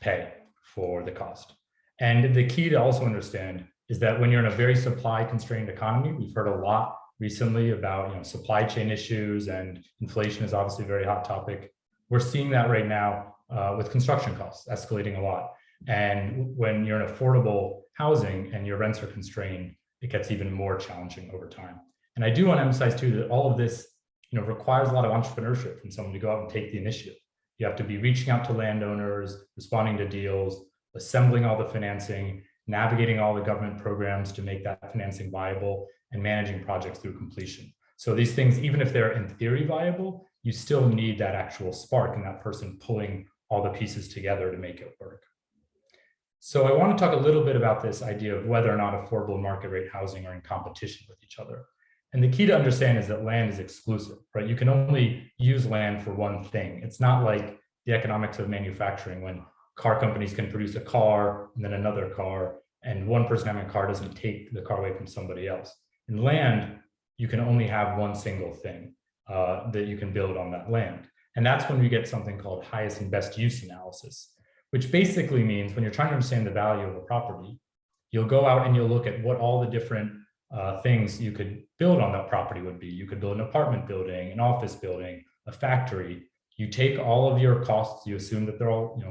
pay for the cost. And the key to also understand is that when you're in a very supply constrained economy, we've heard a lot recently about supply chain issues, and inflation is obviously a very hot topic. We're seeing that right now with construction costs escalating a lot. And when you're in affordable housing and your rents are constrained, it gets even more challenging over time. And I do want to emphasize too that all of this requires a lot of entrepreneurship from someone to go out and take the initiative. You have to be reaching out to landowners, responding to deals, assembling all the financing, navigating all the government programs to make that financing viable, and managing projects through completion. So these things, even if they're in theory viable, you still need that actual spark and that person pulling all the pieces together to make it work. So I want to talk a little bit about this idea of whether or not affordable market rate housing are in competition with each other. And the key to understand is that land is exclusive, right? You can only use land for one thing. It's not like the economics of manufacturing when car companies can produce a car and then another car, and one person having a car doesn't take the car away from somebody else. In land, you can only have one single thing that you can build on that land. And that's when we get something called highest and best use analysis, which basically means when you're trying to understand the value of a property, you'll go out and you'll look at what all the different things you could build on that property would be. You could build an apartment building, an office building, a factory. You take all of your costs, you assume that they're all,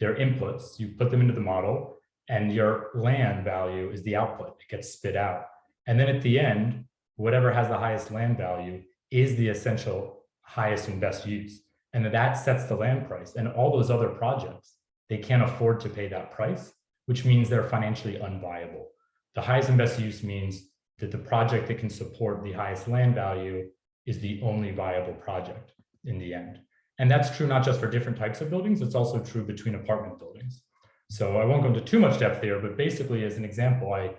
they're inputs, you put them into the model, and your land value is the output. It gets spit out. And then at the end, whatever has the highest land value is the essential highest and best use. And that sets the land price. And all those other projects, they can't afford to pay that price, which means they're financially unviable. The highest and best use means that the project that can support the highest land value is the only viable project in the end. And that's true not just for different types of buildings, it's also true between apartment buildings. So I won't go into too much depth here, but basically as an example, I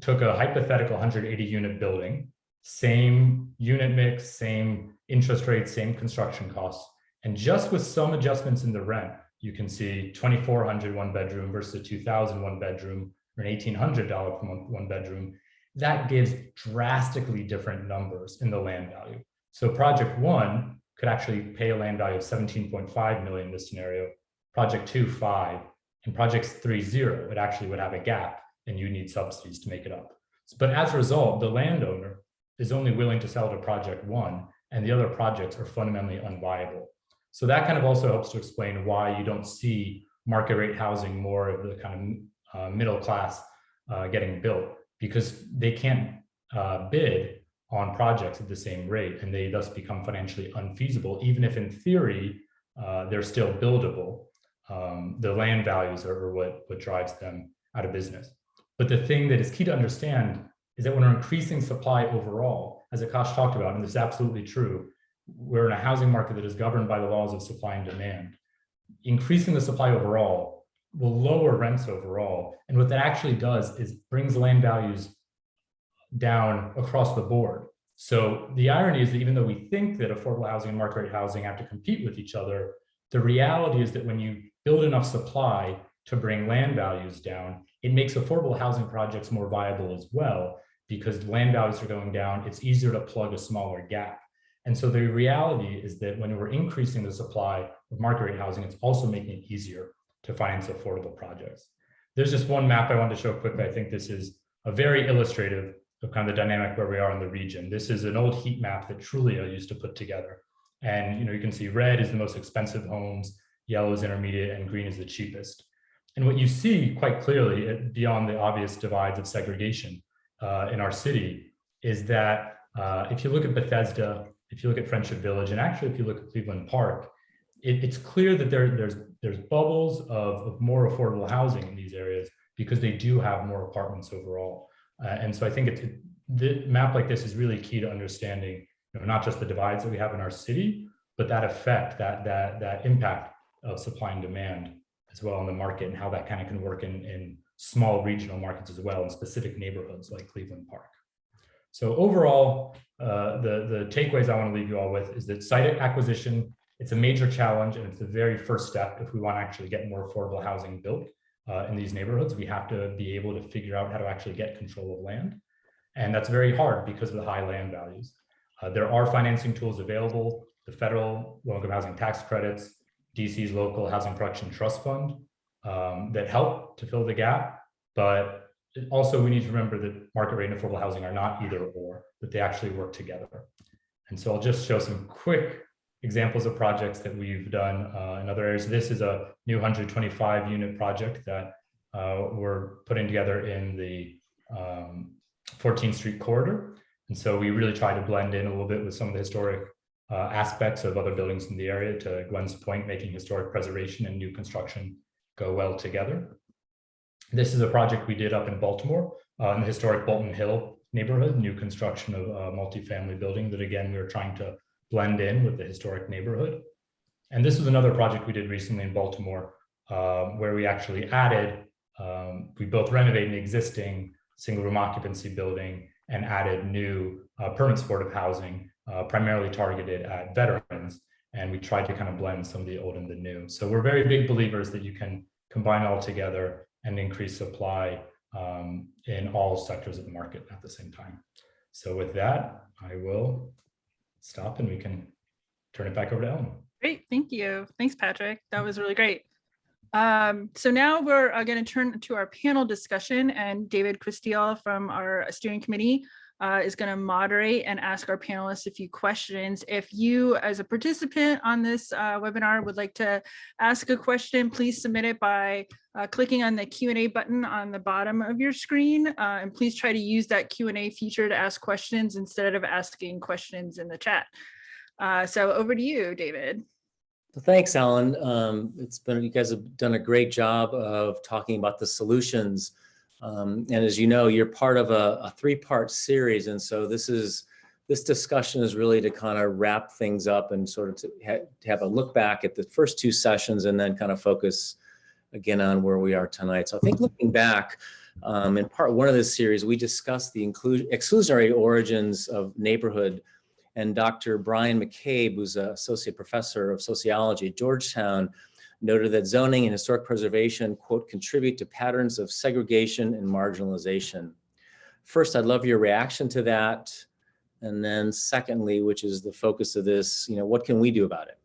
took a hypothetical 180 unit building, same unit mix, same interest rate, same construction costs, and just with some adjustments in the rent, you can see $2,400 one bedroom versus a $2,000 one bedroom, or an $1,800 per month one bedroom. That gives drastically different numbers in the land value. So project one could actually pay a land value of 17.5 million in this scenario, project 2, 5, and project 3, 0. It actually would have a gap and you need subsidies to make it up. But as a result, the landowner is only willing to sell to project 1 and the other projects are fundamentally unviable. So that kind of also helps to explain why you don't see market rate housing more of the kind of middle class getting built, because they can't bid on projects at the same rate and they thus become financially unfeasible, even if in theory they're still buildable. The land values are what drives them out of business. But the thing that is key to understand is that when we're increasing supply overall, as Aakash talked about, and this is absolutely true, we're in a housing market that is governed by the laws of supply and demand. Increasing the supply overall will lower rents overall. And what that actually does is brings land values down across the board. So the irony is that even though we think that affordable housing and market rate housing have to compete with each other, the reality is that when you build enough supply to bring land values down, it makes affordable housing projects more viable as well, because land values are going down, it's easier to plug a smaller gap. And so the reality is that when we're increasing the supply of market rate housing, it's also making it easier to finance affordable projects. There's just one map I wanted to show quickly. I think this is a very illustrative of kind of the dynamic where we are in the region. This is an old heat map that Trulia used to put together. And you can see red is the most expensive homes, yellow is intermediate, and green is the cheapest. And what you see quite clearly beyond the obvious divides of segregation in our city is that if you look at Bethesda, if you look at Friendship Village, and actually if you look at Cleveland Park, it's clear that there's bubbles of more affordable housing in these areas because they do have more apartments overall. And so I think the map like this is really key to understanding not just the divides that we have in our city, but that effect, that impact of supply and demand as well in the market, and how that kind of can work in small regional markets as well in specific neighborhoods like Cleveland Park. So overall, the takeaways I want to leave you all with is that site acquisition, it's a major challenge, and it's the very first step if we want to actually get more affordable housing built in these neighborhoods. We have to be able to figure out how to actually get control of land. And that's very hard because of the high land values. There are financing tools available, the federal low-income housing tax credits, DC's local housing production trust fund that help to fill the gap. But also we need to remember that market rate and affordable housing are not either or, that they actually work together. And so I'll just show some quick examples of projects that we've done in other areas. This is a new 125 unit project that we're putting together in the 14th Street corridor. And so we really try to blend in a little bit with some of the historic aspects of other buildings in the area, to Gwen's point, making historic preservation and new construction go well together. This is a project we did up in Baltimore, in the historic Bolton Hill neighborhood, new construction of a multifamily building that, again, we were trying to blend in with the historic neighborhood. And this was another project we did recently in Baltimore, where we actually added, we both renovated an existing single room occupancy building and added new permanent supportive housing, primarily targeted at veterans. And we tried to kind of blend some of the old and the new. So we're very big believers that you can combine all together and increase supply in all sectors of the market at the same time. So with that, I will stop and we can turn it back over to Ellen. Great, thank you. Thanks, Patrick. That was really great. So now we're going to turn to our panel discussion, and David Christiel from our steering committee is going to moderate and ask our panelists a few questions. If you, as a participant on this webinar, would like to ask a question, please submit it by clicking on the Q&A button on the bottom of your screen, and please try to use that Q&A feature to ask questions instead of asking questions in the chat. So over to you, David. Thanks, Alan. You guys have done a great job of talking about the solutions. And as you know, you're part of a three-part series. And so this discussion is really to kind of wrap things up and sort of to have a look back at the first two sessions and then kind of focus again on where we are tonight. So I think looking back, in part one of this series, we discussed the exclusionary origins of neighborhood. And Dr. Brian McCabe, who's an associate professor of sociology at Georgetown, noted that zoning and historic preservation, quote, contribute to patterns of segregation and marginalization. First, I'd love your reaction to that. And then secondly, which is the focus of this, what can we do about it?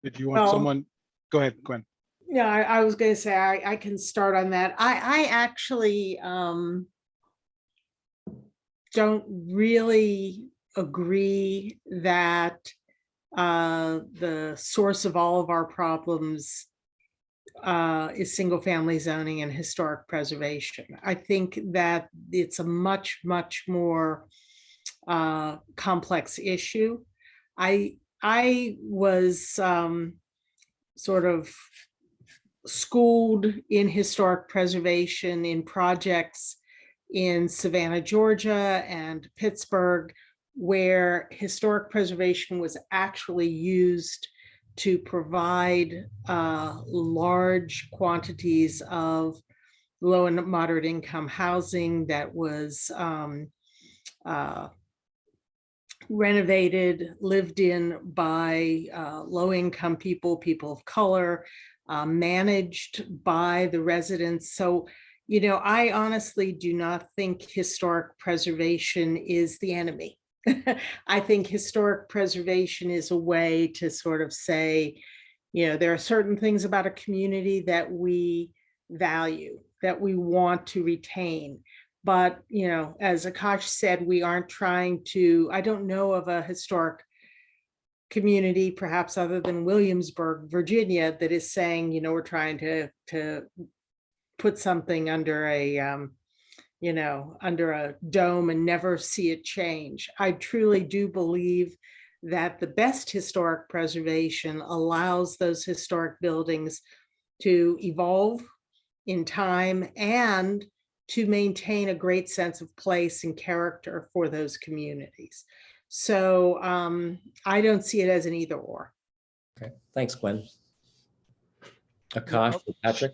If you want someone, go ahead, Gwen. Yeah, I was going to say, I can start on that. I actually don't really agree that the source of all of our problems is single family zoning and historic preservation. I think that it's a much, much more complex issue. I was sort of schooled in historic preservation in projects in Savannah, Georgia and Pittsburgh, where historic preservation was actually used to provide large quantities of low and moderate income housing that was renovated, lived in by low income people, people of color, managed by the residents. So, I honestly do not think historic preservation is the enemy. I think historic preservation is a way to sort of say, there are certain things about a community that we value, that we want to retain. But, as Aakash said, we aren't trying to, I don't know of a historic community, perhaps other than Williamsburg, Virginia, that is saying, we're trying to put something under a under a dome and never see it change. I truly do believe that the best historic preservation allows those historic buildings to evolve in time and to maintain a great sense of place and character for those communities. So I don't see it as an either or. Okay, thanks, Gwen. Aakash, Patrick?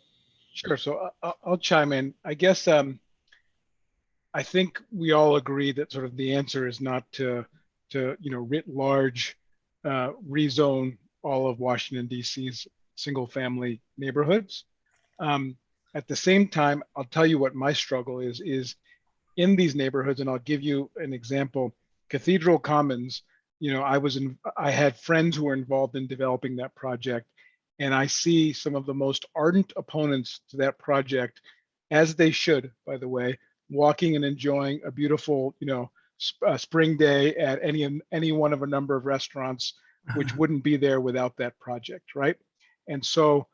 Sure, so I'll chime in. I guess I think we all agree that sort of the answer is not to writ large rezone all of Washington, D.C.'s single family neighborhoods. At the same time, I'll tell you what my struggle is in these neighborhoods, and I'll give you an example. Cathedral Commons, I had friends who were involved in developing that project, And I see some of the most ardent opponents to that project, as they should, by the way, walking and enjoying a beautiful, spring day at any one of a number of restaurants, which wouldn't be there without that project, right? And so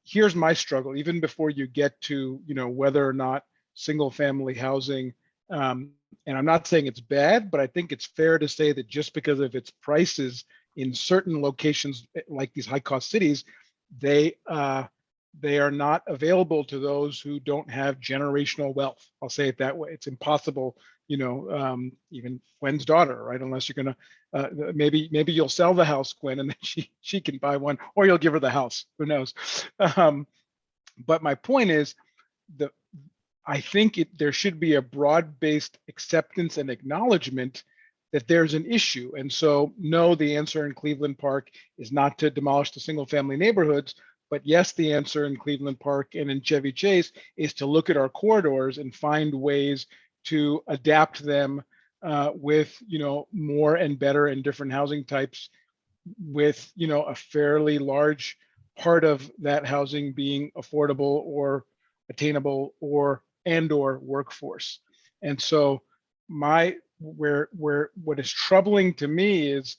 here's my struggle, even before you get to, whether or not single family housing, and I'm not saying it's bad, but I think it's fair to say that just because of its prices in certain locations, like these high cost cities, they are not available to those who don't have generational wealth. I'll say it that way. It's impossible, even Gwen's daughter, right? Unless you're gonna, maybe you'll sell the house, Gwen, and then she can buy one, or you'll give her the house. Who knows? But my point is, I think there should be a broad-based acceptance and acknowledgement that there's an issue. And so, no, the answer in Cleveland Park is not to demolish the single-family neighborhoods, but yes, the answer in Cleveland Park and in Chevy Chase is to look at our corridors and find ways to adapt them with, more and better and different housing types, with, a fairly large part of that housing being affordable or attainable or workforce. And so what is troubling to me is,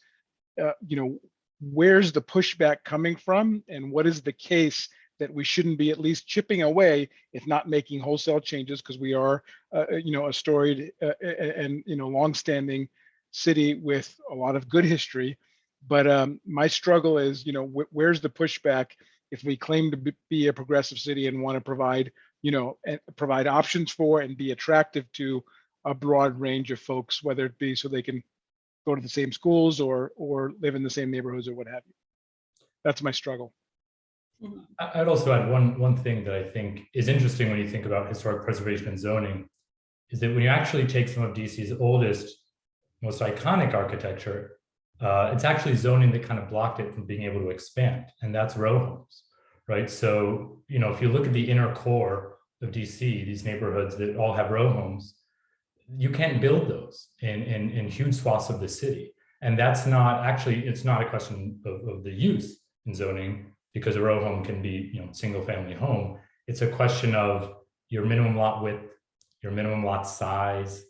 where's the pushback coming from, and what is the case that we shouldn't be at least chipping away, if not making wholesale changes, because we are, a storied and longstanding city with a lot of good history. But my struggle is, where's the pushback if we claim to be a progressive city and want to provide, provide options for and be attractive to a broad range of folks, whether it be so they can go to the same schools or live in the same neighborhoods or what have you. That's my struggle. I'd also add one thing that I think is interesting when you think about historic preservation and zoning, is that when you actually take some of DC's oldest, most iconic architecture, it's actually zoning that kind of blocked it from being able to expand, and that's row homes, right? So, if you look at the inner core of DC, these neighborhoods that all have row homes, you can't build those in huge swaths of the city. And that's not actually, it's not a question of the use in zoning, because a row home can be, single family home. It's a question of your minimum lot width, your minimum lot size,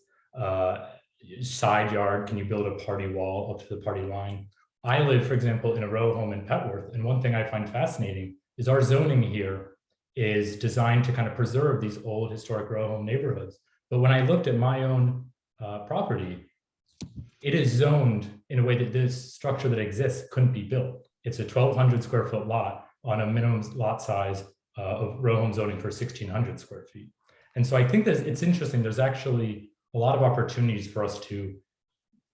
side yard. Can you build a party wall up to the party line? I live, for example, in a row home in Petworth. And one thing I find fascinating is our zoning here is designed to kind of preserve these old historic row home neighborhoods. But when I looked at my own property, it is zoned in a way that this structure that exists couldn't be built. It's a 1,200 square foot lot on a minimum lot size of row home zoning for 1,600 square feet. And so I think that it's interesting. There's actually a lot of opportunities for us to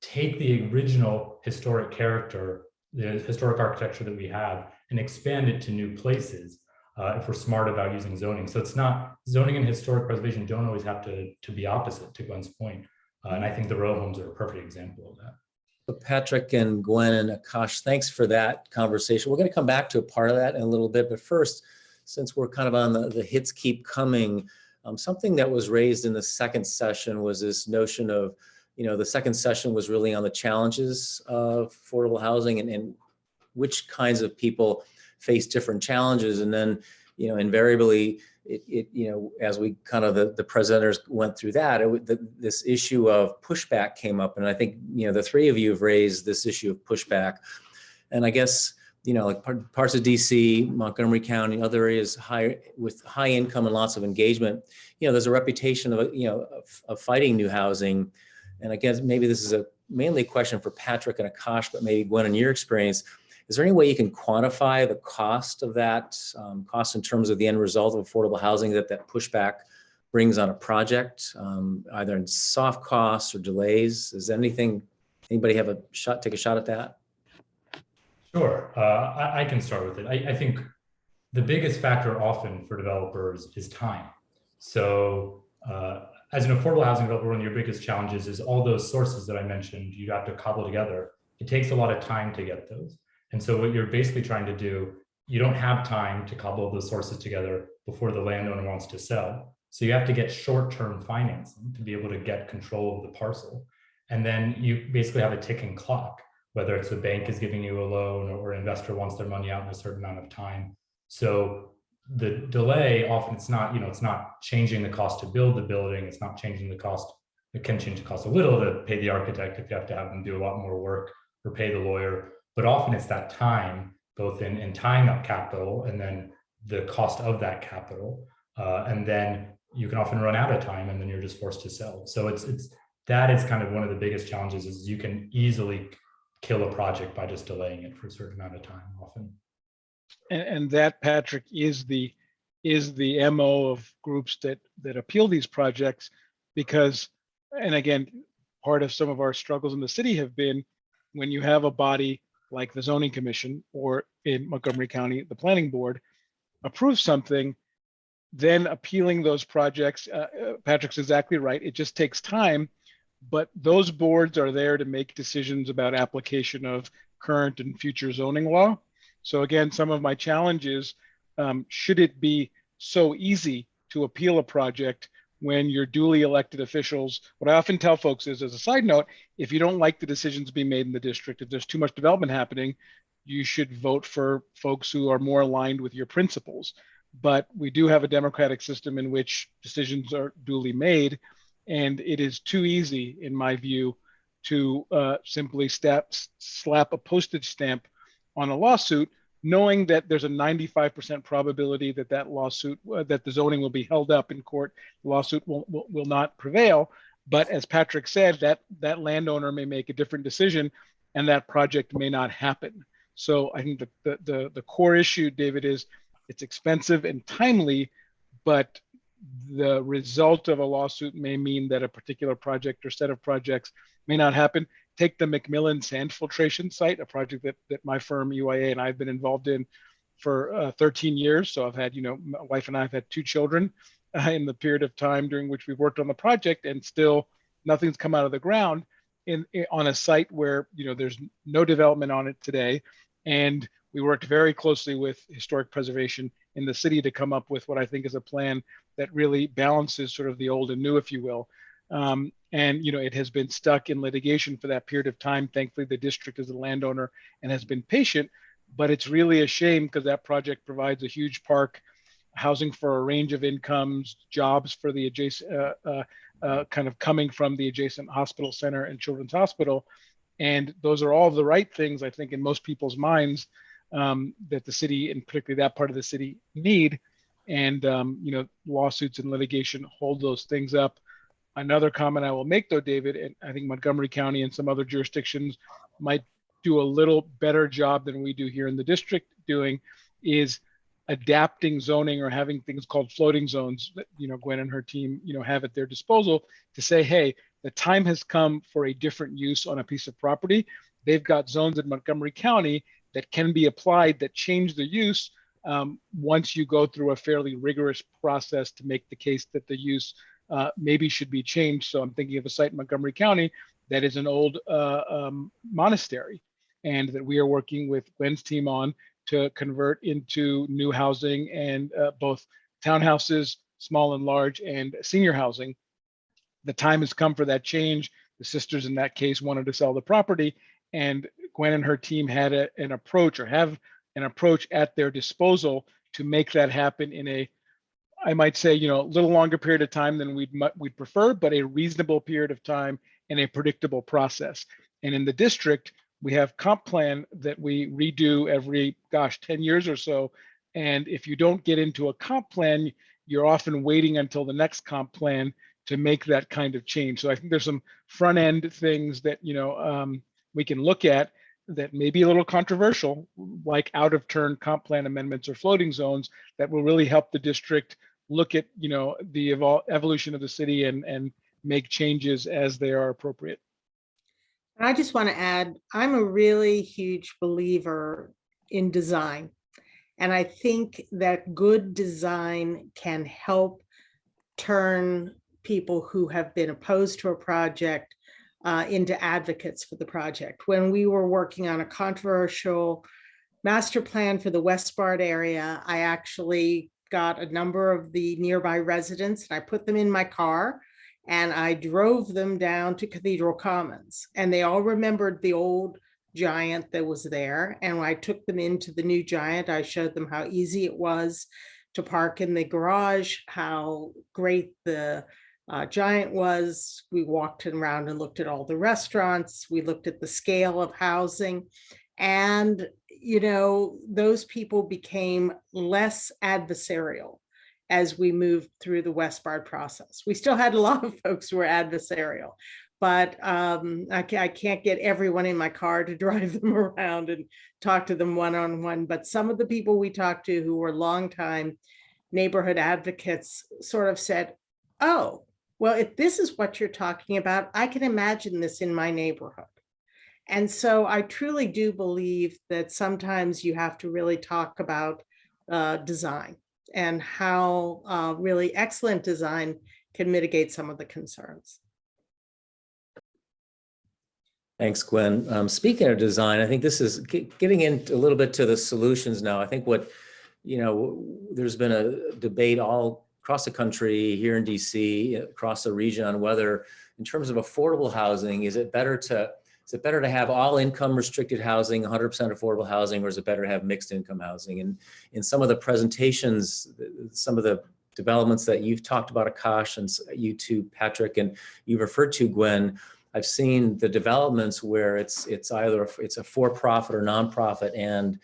take the original historic character, the historic architecture that we have, and expand it to new places if we're smart about using zoning. So it's not, zoning and historic preservation don't always have to be opposite, to Gwen's point. And I think the row homes are a perfect example of that. So Patrick and Gwen and Aakash, thanks for that conversation. We're going to come back to a part of that in a little bit, but first, since we're kind of on the hits keep coming, something that was raised in the second session was this notion of, the second session was really on the challenges of affordable housing and which kinds of people face different challenges. And then, invariably, as we kind of, the presenters went through that, this issue of pushback came up. And I think, the three of you have raised this issue of pushback. And I guess, like parts of DC, Montgomery County, other areas with high income and lots of engagement, there's a reputation of fighting new housing. And I guess maybe this is mainly a question for Patrick and Aakash, but maybe Gwen, in your experience, is there any way you can quantify the cost of that, cost in terms of the end result of affordable housing that pushback brings on a project, either in soft costs or delays? Is anybody have take a shot at that? Sure, I can start with it. I think the biggest factor often for developers is time. So as an affordable housing developer, one of your biggest challenges is all those sources that I mentioned, you have to cobble together. It takes a lot of time to get those. And so what you're basically trying to do, you don't have time to cobble those sources together before the landowner wants to sell. So you have to get short-term financing to be able to get control of the parcel. And then you basically have a ticking clock whether it's a bank is giving you a loan or an investor wants their money out in a certain amount of time. So the delay often it's not changing the cost to build the building. It's not changing the cost. It can change the cost a little to pay the architect if you have to have them do a lot more work or pay the lawyer. But often it's that time, both in tying up capital and then the cost of that capital. And then you can often run out of time and then you're just forced to sell. So that is kind of one of the biggest challenges is you can easily kill a project by just delaying it for a certain amount of time often. And that, Patrick, is the MO of groups that appeal these projects, because, and again, part of some of our struggles in the city have been when you have a body like the Zoning Commission, or in Montgomery County, the Planning Board, approve something, then appealing those projects, Patrick's exactly right, it just takes time, but those boards are there to make decisions about application of current and future zoning law. So again, some of my challenges, should it be so easy to appeal a project when your duly elected officials, what I often tell folks is, as a side note, if you don't like the decisions being made in the district, if there's too much development happening, you should vote for folks who are more aligned with your principles. But we do have a democratic system in which decisions are duly made. And it is too easy, in my view, to simply slap a postage stamp on a lawsuit, knowing that there's a 95% probability that that lawsuit, that the zoning will be held up in court, the lawsuit will not prevail. But as Patrick said, that landowner may make a different decision and that project may not happen. So I think the core issue, David, is it's expensive and timely, but the result of a lawsuit may mean that a particular project or set of projects may not happen. Take the McMillan sand filtration site, a project that my firm UIA and I have been involved in for 13 years. So I've had, my wife and I have had 2 children in the period of time during which we've worked on the project, and still nothing's come out of the ground on a site where, there's no development on it today. And we worked very closely with historic preservation in the city to come up with what I think is a plan that really balances sort of the old and new, if you will. And it has been stuck in litigation for that period of time. Thankfully, the district is a landowner and has been patient, but it's really a shame because that project provides a huge park, housing for a range of incomes, jobs for the adjacent, kind of coming from the adjacent hospital center and children's hospital. And those are all the right things, I think, in most people's minds that the city, and particularly that part of the city, need. And, lawsuits and litigation hold those things up. Another comment I will make, though, David, and I think Montgomery County and some other jurisdictions might do a little better job than we do here in the district doing, is adapting zoning or having things called floating zones that, Gwen and her team, have at their disposal to say, hey, the time has come for a different use on a piece of property. They've got zones in Montgomery County that can be applied that change the use once you go through a fairly rigorous process to make the case that the use maybe should be changed. So I'm thinking of a site in Montgomery County that is an old monastery, and that we are working with Gwen's team on to convert into new housing and both townhouses, small and large, and senior housing. The time has come for that change. The sisters in that case wanted to sell the property, and Gwen and her team had an approach, or have an approach at their disposal to make that happen in a, I might say, a little longer period of time than we'd prefer, but a reasonable period of time and a predictable process. And in the district, we have comp plan that we redo every, 10 years or so. And if you don't get into a comp plan, you're often waiting until the next comp plan to make that kind of change. So I think there's some front end things that, we can look at that may be a little controversial, like out of turn comp plan amendments or floating zones, that will really help the district look at, the evolution of the city and make changes as they are appropriate. I just want to add, I'm a really huge believer in design. And I think that good design can help turn people who have been opposed to a project into advocates for the project. When we were working on a controversial master plan for the West Bard area, I actually got a number of the nearby residents and I put them in my car and I drove them down to Cathedral Commons, and they all remembered the old giant that was there. And when I took them into the new giant, I showed them how easy it was to park in the garage, how great the giant was. We walked around and looked at all the restaurants. We looked at the scale of housing. And, you know, those people became less adversarial as we moved through the Westbard process. We still had a lot of folks who were adversarial, but I can't get everyone in my car to drive them around and talk to them one-on-one. But some of the people we talked to who were longtime neighborhood advocates sort of said, oh, well, if this is what you're talking about, I can imagine this in my neighborhood. And so I truly do believe that sometimes you have to really talk about design and how really excellent design can mitigate some of the concerns. Thanks, Gwen. Speaking of design, I think this is getting into a little bit to the solutions now. I think what, you know, there's been a debate all across the country, here in DC, across the region, on whether, in terms of affordable housing, is it better to have all income restricted housing, 100% affordable housing, or is it better to have mixed income housing? And in some of the presentations, some of the developments that you've talked about, Aakash, and you too, Patrick, and you referred to, Gwen, I've seen the developments where it's either a for-profit or nonprofit, and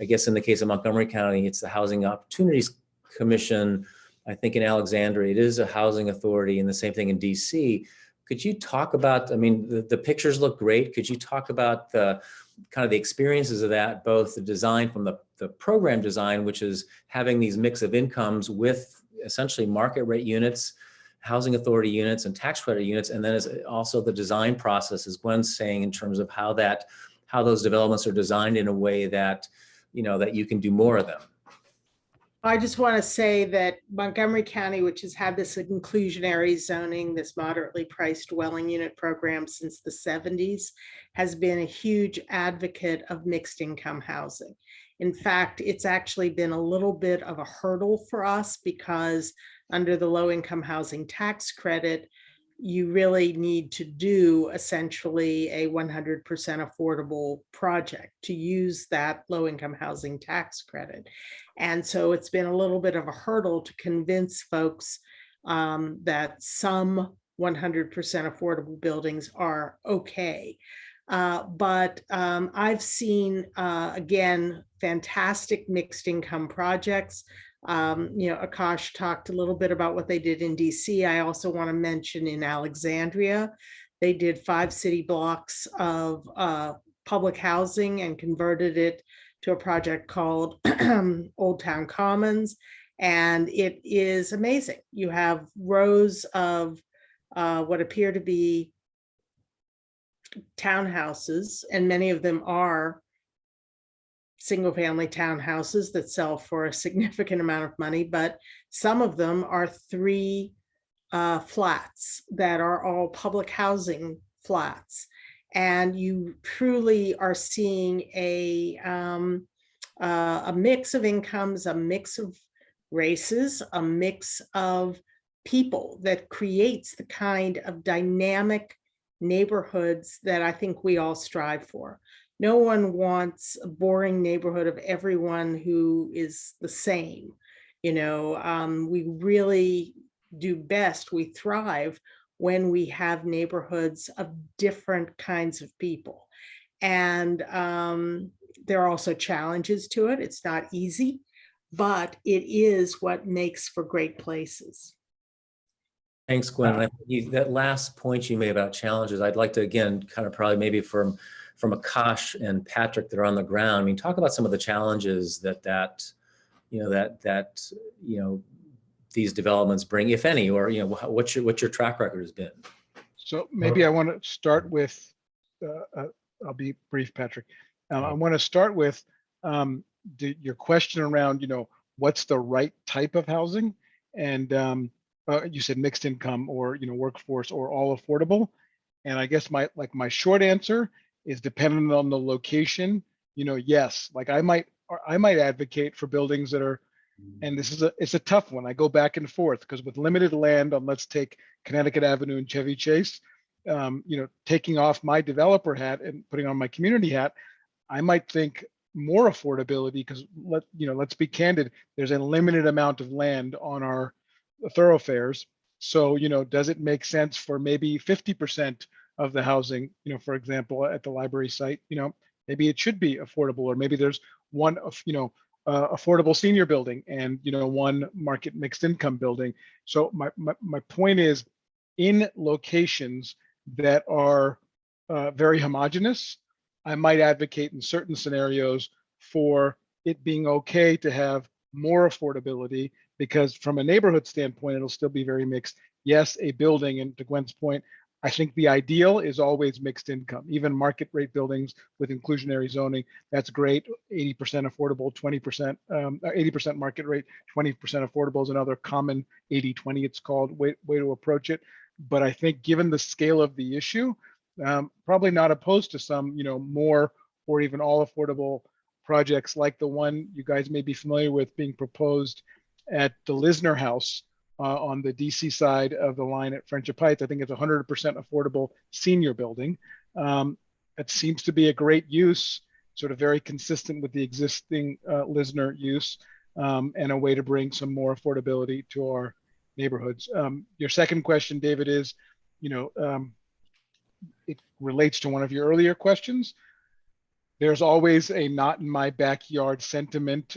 I guess in the case of Montgomery County, it's the Housing Opportunities Commission. I think in Alexandria, it is a housing authority, and the same thing in DC. Could you talk about, I mean, the pictures look great. Could you talk about the kind of the experiences of that, both the design from the program design, which is having these mix of incomes with essentially market rate units, housing authority units, and tax credit units, and then also the design process, as Gwen's saying, in terms of how those developments are designed in a way that, you know, that you can do more of them. I just want to say that Montgomery County, which has had this inclusionary zoning, this moderately priced dwelling unit program since the 70s, has been a huge advocate of mixed income housing. In fact, it's actually been a little bit of a hurdle for us because under the low income housing tax credit, you really need to do essentially a 100% affordable project to use that low income housing tax credit. And so it's been a little bit of a hurdle to convince folks that some 100% affordable buildings are okay. But I've seen, again, fantastic mixed income projects. You know, Aakash talked a little bit about what they did in DC. I also want to mention in Alexandria, they did 5 city blocks of public housing and converted it to a project called Old Town Commons. And it is amazing. You have rows of what appear to be townhouses, and many of them are single family townhouses that sell for a significant amount of money, but some of them are 3 flats that are all public housing flats. And you truly are seeing a mix of incomes, a mix of races, a mix of people that creates the kind of dynamic neighborhoods that I think we all strive for. No one wants a boring neighborhood of everyone who is the same. You know, we really do best, we thrive when we have neighborhoods of different kinds of people. And there are also challenges to it. It's not easy, but it is what makes for great places. Thanks, Gwen. And I think that last point you made about challenges, I'd like to, again, kind of probably maybe from Aakash and Patrick that are on the ground. I mean, talk about some of the challenges that these developments bring, if any, or, you know, what your track record has been. So maybe I want to start with, I'll be brief, Patrick. I want to start with your question around, you know, what's the right type of housing? And you said mixed income, or, you know, workforce, or all affordable. And I guess my short answer is dependent on the location. You know, yes, like I might advocate for buildings that are, and it's a tough one. I go back and forth because with limited land on, let's take Connecticut Avenue and Chevy Chase, taking off my developer hat and putting on my community hat, I might think more affordability, because let's be candid, there's a limited amount of land on our thoroughfares. So, does it make sense for maybe 50% of the housing, for example, at the library site, maybe it should be affordable, or maybe there's one of, affordable senior building and, one market mixed income building. So my point is, in locations that are very homogeneous, I might advocate in certain scenarios for it being okay to have more affordability, because from a neighborhood standpoint, it'll still be very mixed. Yes, a building, and to Gwen's point, I think the ideal is always mixed income, even market rate buildings with inclusionary zoning. That's great. 80% affordable, 20%, 80% market rate, 20% affordable is another common 80-20, it's called, way to approach it. But I think given the scale of the issue, probably not opposed to some, more or even all affordable projects like the one you guys may be familiar with being proposed at the Lisner House on the DC side of the line at Friendship Heights. I think it's 100% affordable senior building. It seems to be a great use, sort of very consistent with the existing Lisner use, and a way to bring some more affordability to our neighborhoods. Your second question, David, is, it relates to one of your earlier questions. There's always a not in my backyard sentiment,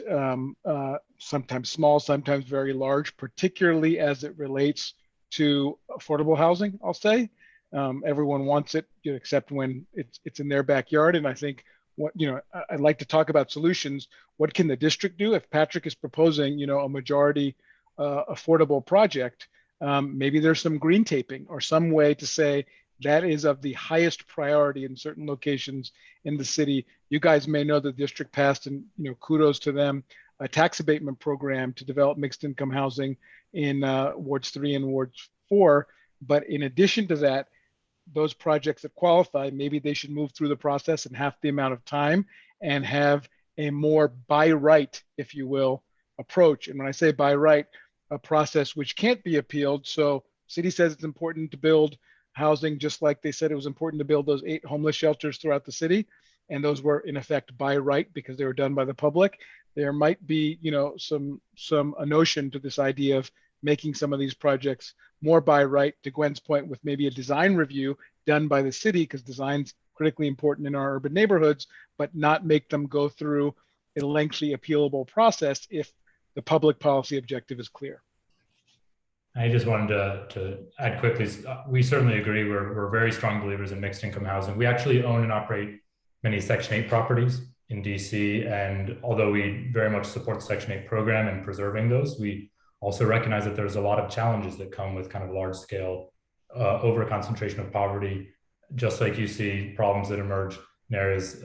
sometimes small, sometimes very large, particularly as it relates to affordable housing, I'll say. Everyone wants it, except when it's in their backyard. And I think I'd like to talk about solutions. What can the district do? If Patrick is proposing, a majority affordable project, maybe there's some green taping or some way to say that is of the highest priority in certain locations in the city. You guys may know the district passed, and kudos to them, a tax abatement program to develop mixed income housing in wards 3 and wards 4. But in addition to that, those projects that qualify, maybe they should move through the process in half the amount of time and have a more by right, if you will, approach. And when I say by right, a process which can't be appealed. So city says it's important to build housing, just like they said it was important to build those 8 homeless shelters throughout the city. And those were in effect by right because they were done by the public. There might be, a notion to this idea of making some of these projects more by right, to Gwen's point, with maybe a design review done by the city, because design's critically important in our urban neighborhoods, but not make them go through a lengthy appealable process if the public policy objective is clear. I just wanted to add quickly, we certainly agree. We're very strong believers in mixed income housing. We actually own and operate many Section 8 properties in DC. And although we very much support the Section 8 program and preserving those, we also recognize that there's a lot of challenges that come with kind of large scale over-concentration of poverty, just like you see problems that emerge in areas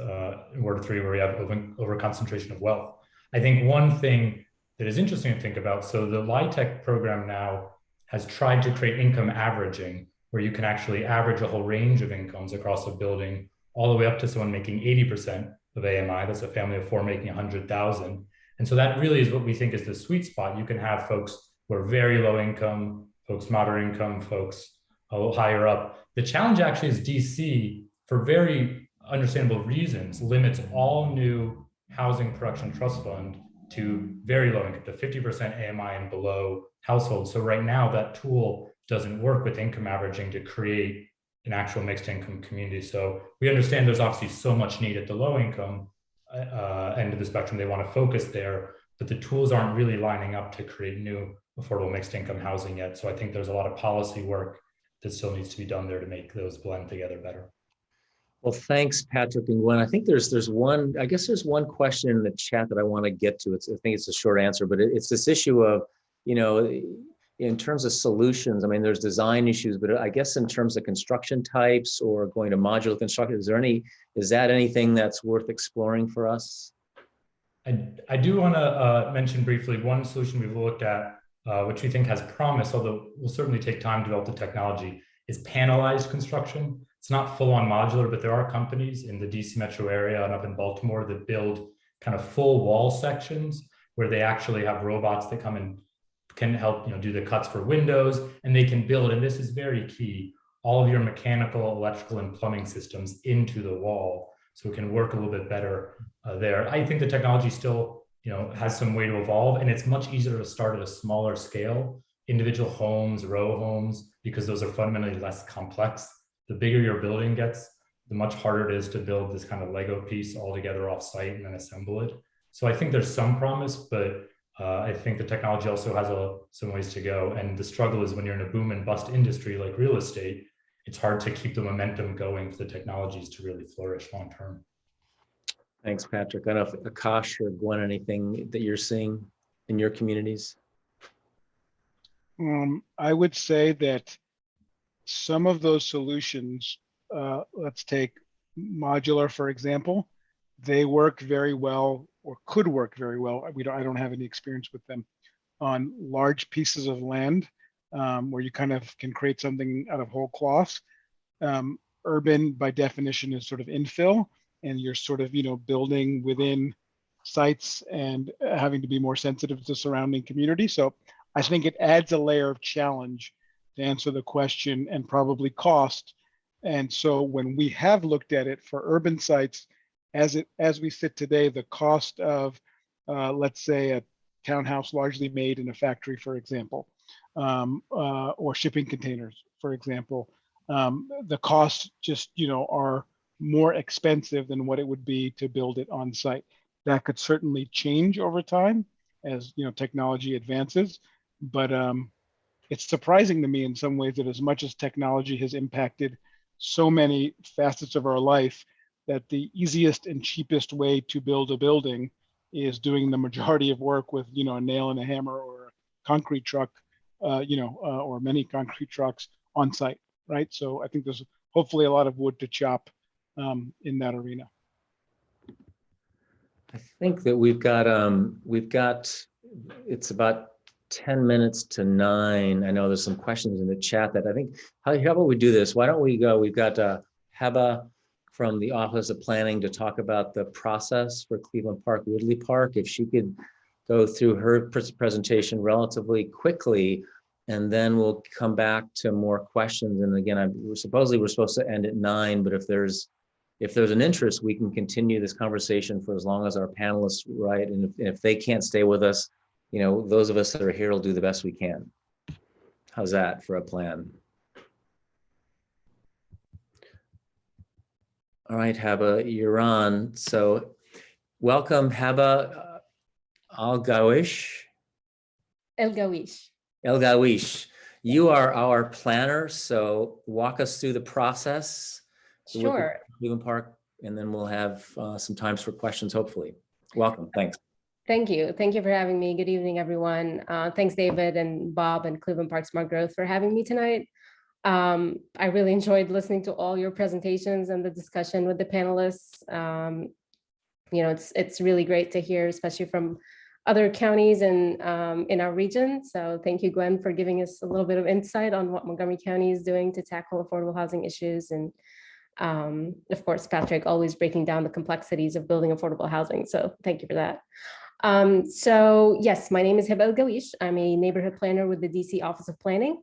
in Ward 3 where we have over-concentration of wealth. I think one thing that is interesting to think about, so the LIHTC program now has tried to create income averaging, where you can actually average a whole range of incomes across a building, all the way up to someone making 80% of AMI. That's a family of 4 making 100,000. And so that really is what we think is the sweet spot. You can have folks who are very low income, folks moderate income, folks a little higher up. The challenge actually is DC, for very understandable reasons, limits all new housing production trust fund to very low income, to 50% AMI and below households. So right now that tool doesn't work with income averaging to create an actual mixed income community. So we understand there's obviously so much need at the low income end of the spectrum. They want to focus there, but the tools aren't really lining up to create new affordable mixed income housing yet. So I think there's a lot of policy work that still needs to be done there to make those blend together better. Well, thanks, Patrick and Gwen. I think there's one question in the chat that I want to get to. I think it's a short answer, but it's this issue of, in terms of solutions. I mean, there's design issues, but I guess in terms of construction types or going to modular construction, is that anything that's worth exploring for us? I do want to mention briefly one solution we've looked at, which we think has promise, although will certainly take time to develop the technology, is panelized construction. It's not full on modular, but there are companies in the DC metro area and up in Baltimore that build kind of full wall sections where they actually have robots that come and can help do the cuts for windows, and they can build, and this is very key, all of your mechanical, electrical, and plumbing systems into the wall, so it can work a little bit better there. I think the technology still, has some way to evolve, and it's much easier to start at a smaller scale, individual homes, row homes, because those are fundamentally less complex. The bigger your building gets, the much harder it is to build this kind of Lego piece all together off site and then assemble it. So I think there's some promise, but I think the technology also has some ways to go. And the struggle is when you're in a boom and bust industry like real estate, it's hard to keep the momentum going for the technologies to really flourish long term. Thanks, Patrick. I don't know if Aakash or Gwen, anything that you're seeing in your communities? I would say that some of those solutions, let's take modular, for example, they work very well, or could work very well. I don't have any experience with them on large pieces of land, where you kind of can create something out of whole cloth. Urban, by definition, is sort of infill, and you're sort of, building within sites and having to be more sensitive to surrounding community. So I think it adds a layer of challenge to answer the question, and probably cost. And so when we have looked at it for urban sites, as we sit today, the cost of, let's say, a townhouse largely made in a factory, for example, or shipping containers, for example, the costs just, are more expensive than what it would be to build it on site. That could certainly change over time as, technology advances. But it's surprising to me in some ways that as much as technology has impacted so many facets of our life, that the easiest and cheapest way to build a building is doing the majority of work with, a nail and a hammer, or a concrete truck, or many concrete trucks on site, right? So I think there's hopefully a lot of wood to chop in that arena. I think that we've got, it's about 10 minutes to 9. I know there's some questions in the chat that I think, how about we do this? Why don't we go, we've got Heba from the Office of Planning to talk about the process for Cleveland Park, Woodley Park. If she could go through her presentation relatively quickly, and then we'll come back to more questions. And again, we're supposed to end at 9, but if there's an interest, we can continue this conversation for as long as our panelists, right? And if they can't stay with us, those of us that are here will do the best we can. How's that for a plan? All right, Heba, you're on. So welcome, Heba El-Gawish. El-Gawish. You are our planner, so walk us through the process. Sure. Cleveland Park, and then we'll have some times for questions, hopefully. Welcome, thanks. Thank you. Thank you for having me. Good evening, everyone. Thanks, David and Bob and Cleveland Park Smart Growth for having me tonight. I really enjoyed listening to all your presentations and the discussion with the panelists. It's really great to hear, especially from other counties and in our region. So thank you, Gwen, for giving us a little bit of insight on what Montgomery County is doing to tackle affordable housing issues. And of course, Patrick, always breaking down the complexities of building affordable housing. So thank you for that. So yes, my name is Heba El-Gawish. I'm a neighborhood planner with the DC Office of Planning.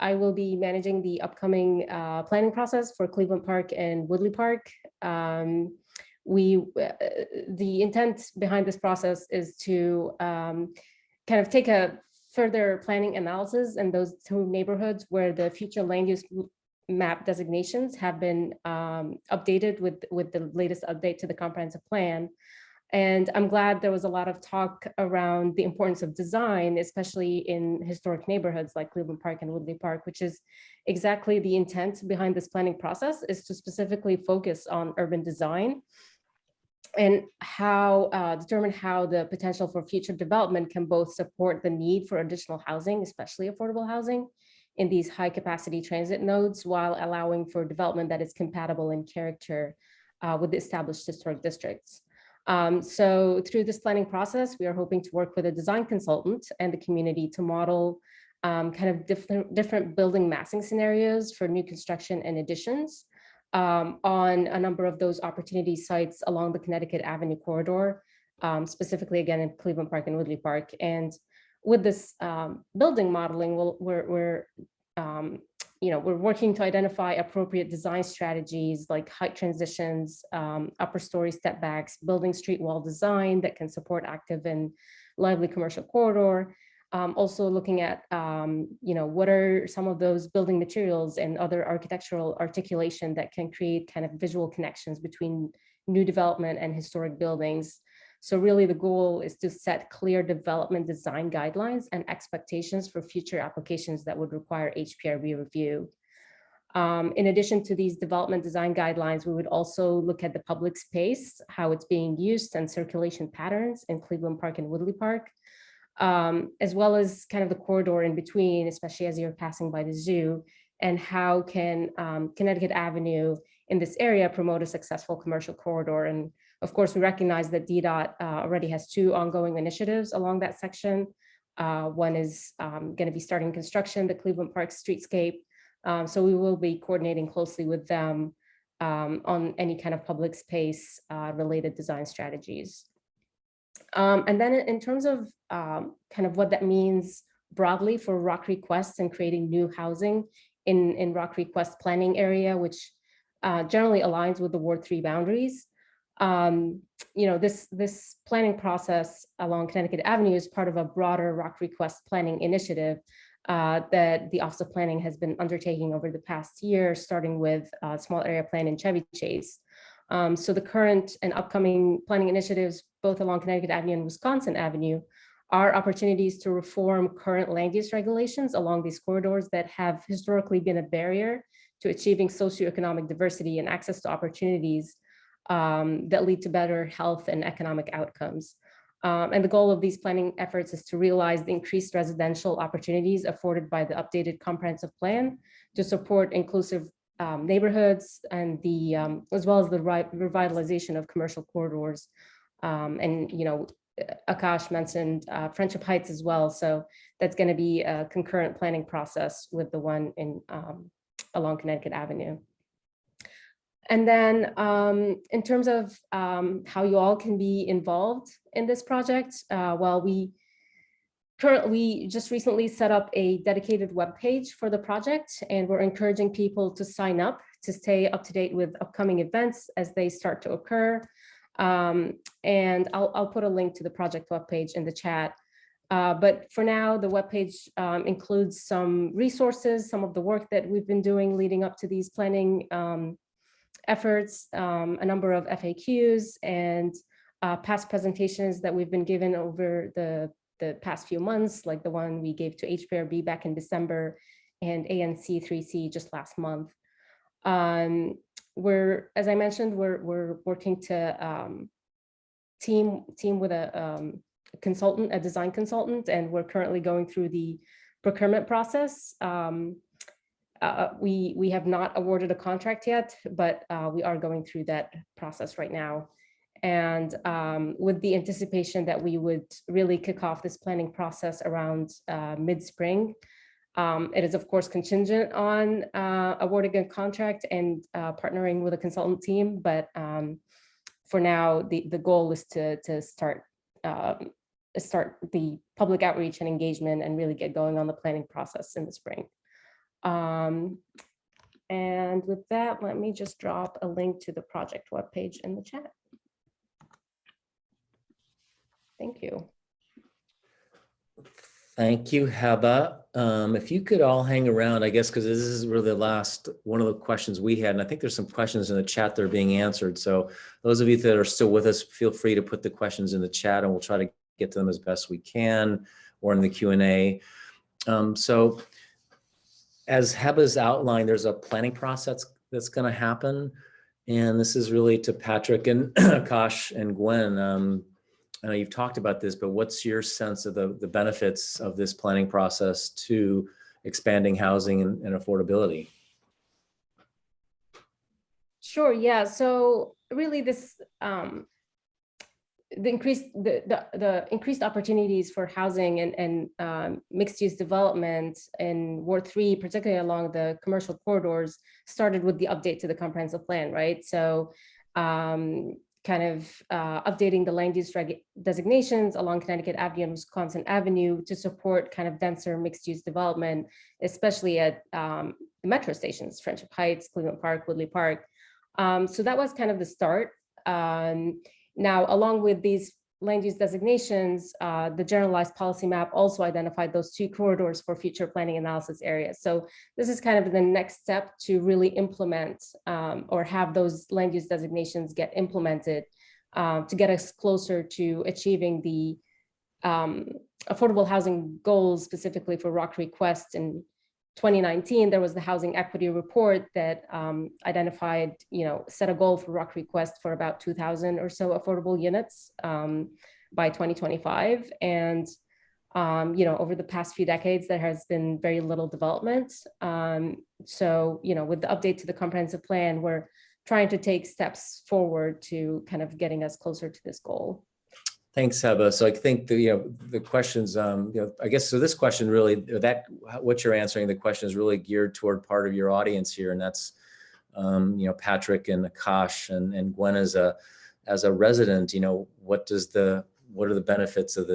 I will be managing the upcoming planning process for Cleveland Park and Woodley Park. The intent behind this process is to kind of take a further planning analysis in those two neighborhoods where the future land use map designations have been updated with the latest update to the comprehensive plan. And I'm glad there was a lot of talk around the importance of design, especially in historic neighborhoods like Cleveland Park and Woodley Park, which is exactly the intent behind this planning process, is to specifically focus on urban design and determine how the potential for future development can both support the need for additional housing, especially affordable housing, in these high capacity transit nodes, while allowing for development that is compatible in character with the established historic districts. So through this planning process, we are hoping to work with a design consultant and the community to model kind of different building massing scenarios for new construction and additions on a number of those opportunity sites along the Connecticut Avenue corridor, specifically again in Cleveland Park and Woodley Park. And with this building modeling, we're we're working to identify appropriate design strategies like height transitions, upper story step backs, building street wall design that can support active and lively commercial corridor. Also looking at, what are some of those building materials and other architectural articulation that can create kind of visual connections between new development and historic buildings. So really the goal is to set clear development design guidelines and expectations for future applications that would require HPRB review. In addition to these development design guidelines, we would also look at the public space, how it's being used, and circulation patterns in Cleveland Park and Woodley Park, as well as kind of the corridor in between, especially as you're passing by the zoo, and how can Connecticut Avenue in this area promote a successful commercial corridor. And of course, we recognize that DDOT already has 2 ongoing initiatives along that section. One is going to be starting construction, the Cleveland Park streetscape. So we will be coordinating closely with them on any kind of public space related design strategies. And then in terms of kind of what that means broadly for Rock Request and creating new housing in Rock Request planning area, which generally aligns with the Ward 3 boundaries. This planning process along Connecticut Avenue is part of a broader Rock Request planning initiative that the Office of Planning has been undertaking over the past year, starting with a small area plan in Chevy Chase. So the current and upcoming planning initiatives, both along Connecticut Avenue and Wisconsin Avenue, are opportunities to reform current land use regulations along these corridors that have historically been a barrier to achieving socioeconomic diversity and access to opportunities that lead to better health and economic outcomes. And the goal of these planning efforts is to realize the increased residential opportunities afforded by the updated comprehensive plan to support inclusive neighborhoods and the as well as the revitalization of commercial corridors. And Aakash mentioned Friendship Heights as well, so that's going to be a concurrent planning process with the one in along Connecticut Avenue. And then in terms of how you all can be involved in this project, well, we just recently set up a dedicated webpage for the project, and we're encouraging people to sign up to stay up to date with upcoming events as they start to occur. And I'll put a link to the project webpage in the chat. But for now, the webpage includes some resources, some of the work that we've been doing leading up to these planning efforts, a number of FAQs and past presentations that we've been given over the past few months, like the one we gave to HPRB back in December and ANC 3C just last month. As I mentioned, we're working to team with a consultant, a design consultant, and we're currently going through the procurement process. We have not awarded a contract yet, but we are going through that process right now. And with the anticipation that we would really kick off this planning process around mid-spring. It is, of course, contingent on awarding a contract and partnering with a consultant team. But for now, the goal is to start the public outreach and engagement and really get going on the planning process in the spring. And with that, let me just drop a link to the project webpage in the chat. Thank you. Thank you, Heba. If you could all hang around, I guess, because this is really the last one of the questions we had, and I think there's some questions in the chat that are being answered. So those of you that are still with us, feel free to put the questions in the chat, and we'll try to get to them as best we can, or in the Q&A. So as Heba's outlined, there's a planning process that's going to happen, and this is really to Patrick and Aakash and Gwen. I know you've talked about this, but what's your sense of the benefits of this planning process to expanding housing and affordability? Sure, yeah. So really this, the increased opportunities for housing and mixed use development in Ward 3, particularly along the commercial corridors, started with the update to the comprehensive plan, right? So kind of updating the land use designations along Connecticut Avenue and Wisconsin Avenue to support kind of denser mixed use development, especially at metro stations, Friendship Heights, Cleveland Park, Woodley Park. So that was kind of the start. Now, along with these land use designations, the generalized policy map also identified those 2 corridors for future planning analysis areas. So this is kind of the next step to really implement or have those land use designations get implemented to get us closer to achieving the affordable housing goals, specifically for Rock Creek West. In 2019, there was the housing equity report that identified, set a goal for Rock Creek West for about 2,000 or so affordable units by 2025. And, over the past few decades, there has been very little development. So, with the update to the comprehensive plan, we're trying to take steps forward to kind of getting us closer to this goal. Thanks, Heba. So I think the questions, I guess, so this question really, what you're answering, the question is really geared toward part of your audience here, and that's, Patrick and Aakash and Gwen as a resident, what are the benefits of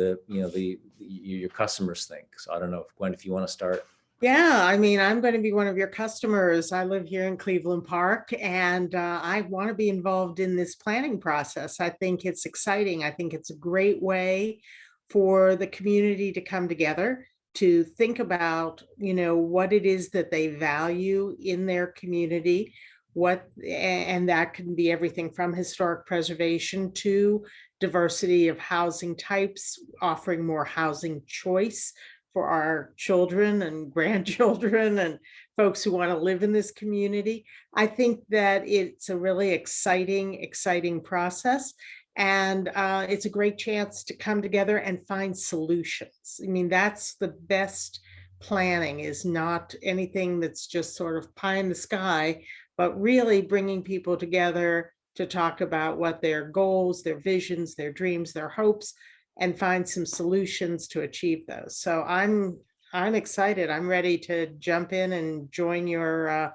your customers think? So I don't know, Gwen, if you want to start. Yeah, I mean, I'm going to be one of your customers. I live here in Cleveland Park, and I want to be involved in this planning process. I think it's exciting. I think it's a great way for the community to come together to think about, what it is that they value in their community, and that can be everything from historic preservation to diversity of housing types, offering more housing choice for our children and grandchildren and folks who want to live in this community. I think that it's a really exciting process. And it's a great chance to come together and find solutions. I mean, that's the best planning, is not anything that's just sort of pie in the sky, but really bringing people together to talk about what their goals, their visions, their dreams, their hopes, and find some solutions to achieve those. So I'm excited. I'm ready to jump in and join your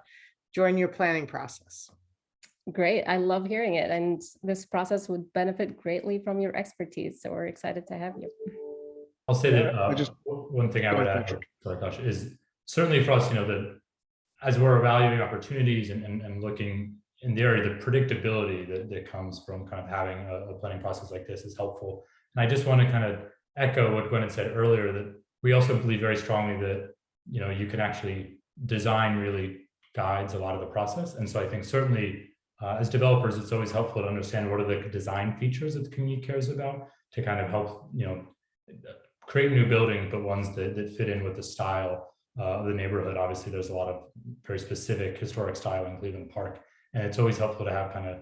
planning process. Great. I love hearing it. And this process would benefit greatly from your expertise. So we're excited to have you. I'll say that one thing I would add, Aakash, is certainly for us, that as we're evaluating opportunities and looking in the area, the predictability that comes from kind of having a planning process like this is helpful. And I just want to kind of echo what Gwen had said earlier, that we also believe very strongly that, you can actually design really guides a lot of the process. And so I think certainly as developers, it's always helpful to understand what are the design features that the community cares about to kind of help, create new buildings, but ones that fit in with the style of the neighborhood. Obviously, there's a lot of very specific historic style in Cleveland Park. And it's always helpful to have kind of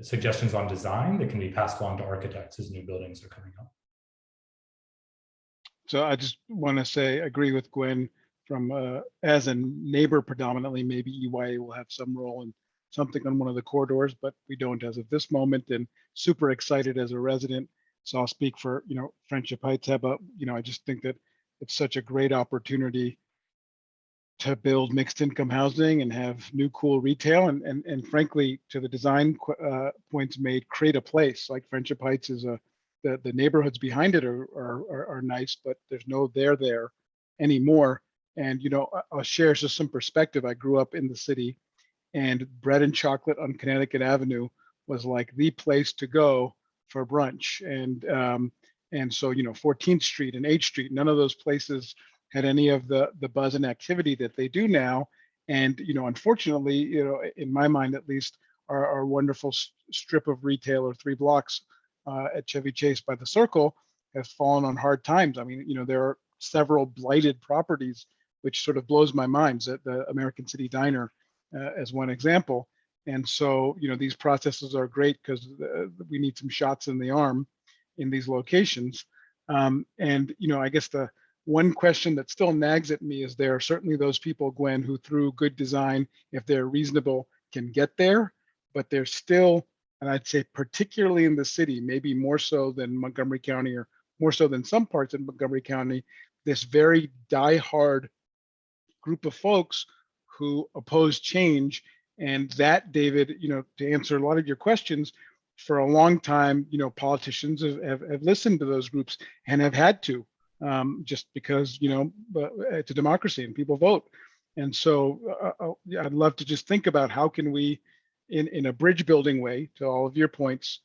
suggestions on design that can be passed along to architects as new buildings are coming up. So I just want to say, agree with Gwen from as a neighbor predominantly, maybe EYA will have some role in something on one of the corridors, but we don't as of this moment, and super excited as a resident. So I'll speak for, Friendship Heights, but, I just think that it's such a great opportunity to build mixed income housing and have new cool retail, and frankly, to the design points made, create a place like Friendship Heights is the neighborhoods behind it are nice, but there's no there anymore. And I'll share just some perspective. I grew up in the city, and bread and chocolate on Connecticut Avenue was like the place to go for brunch. And so 14th Street and H Street, none of those places had any of the buzz and activity that they do now. And unfortunately, in my mind at least, our wonderful strip of retail or 3 blocks at Chevy Chase by the Circle has fallen on hard times. I mean, there are several blighted properties, which sort of blows my mind. The American City Diner as one example. And so, these processes are great because we need some shots in the arm in these locations. And, I guess the one question that still nags at me is there are certainly those people, Gwen, who through good design, if they're reasonable, can get there, but there's still, and I'd say particularly in the city, maybe more so than Montgomery County or more so than some parts in Montgomery County, this very diehard group of folks who oppose change. And that, David, to answer a lot of your questions, for a long time, politicians have listened to those groups and have had to, just because, it's a democracy and people vote. And so yeah, I'd love to just think about how can we, in a bridge building way, to all of your points,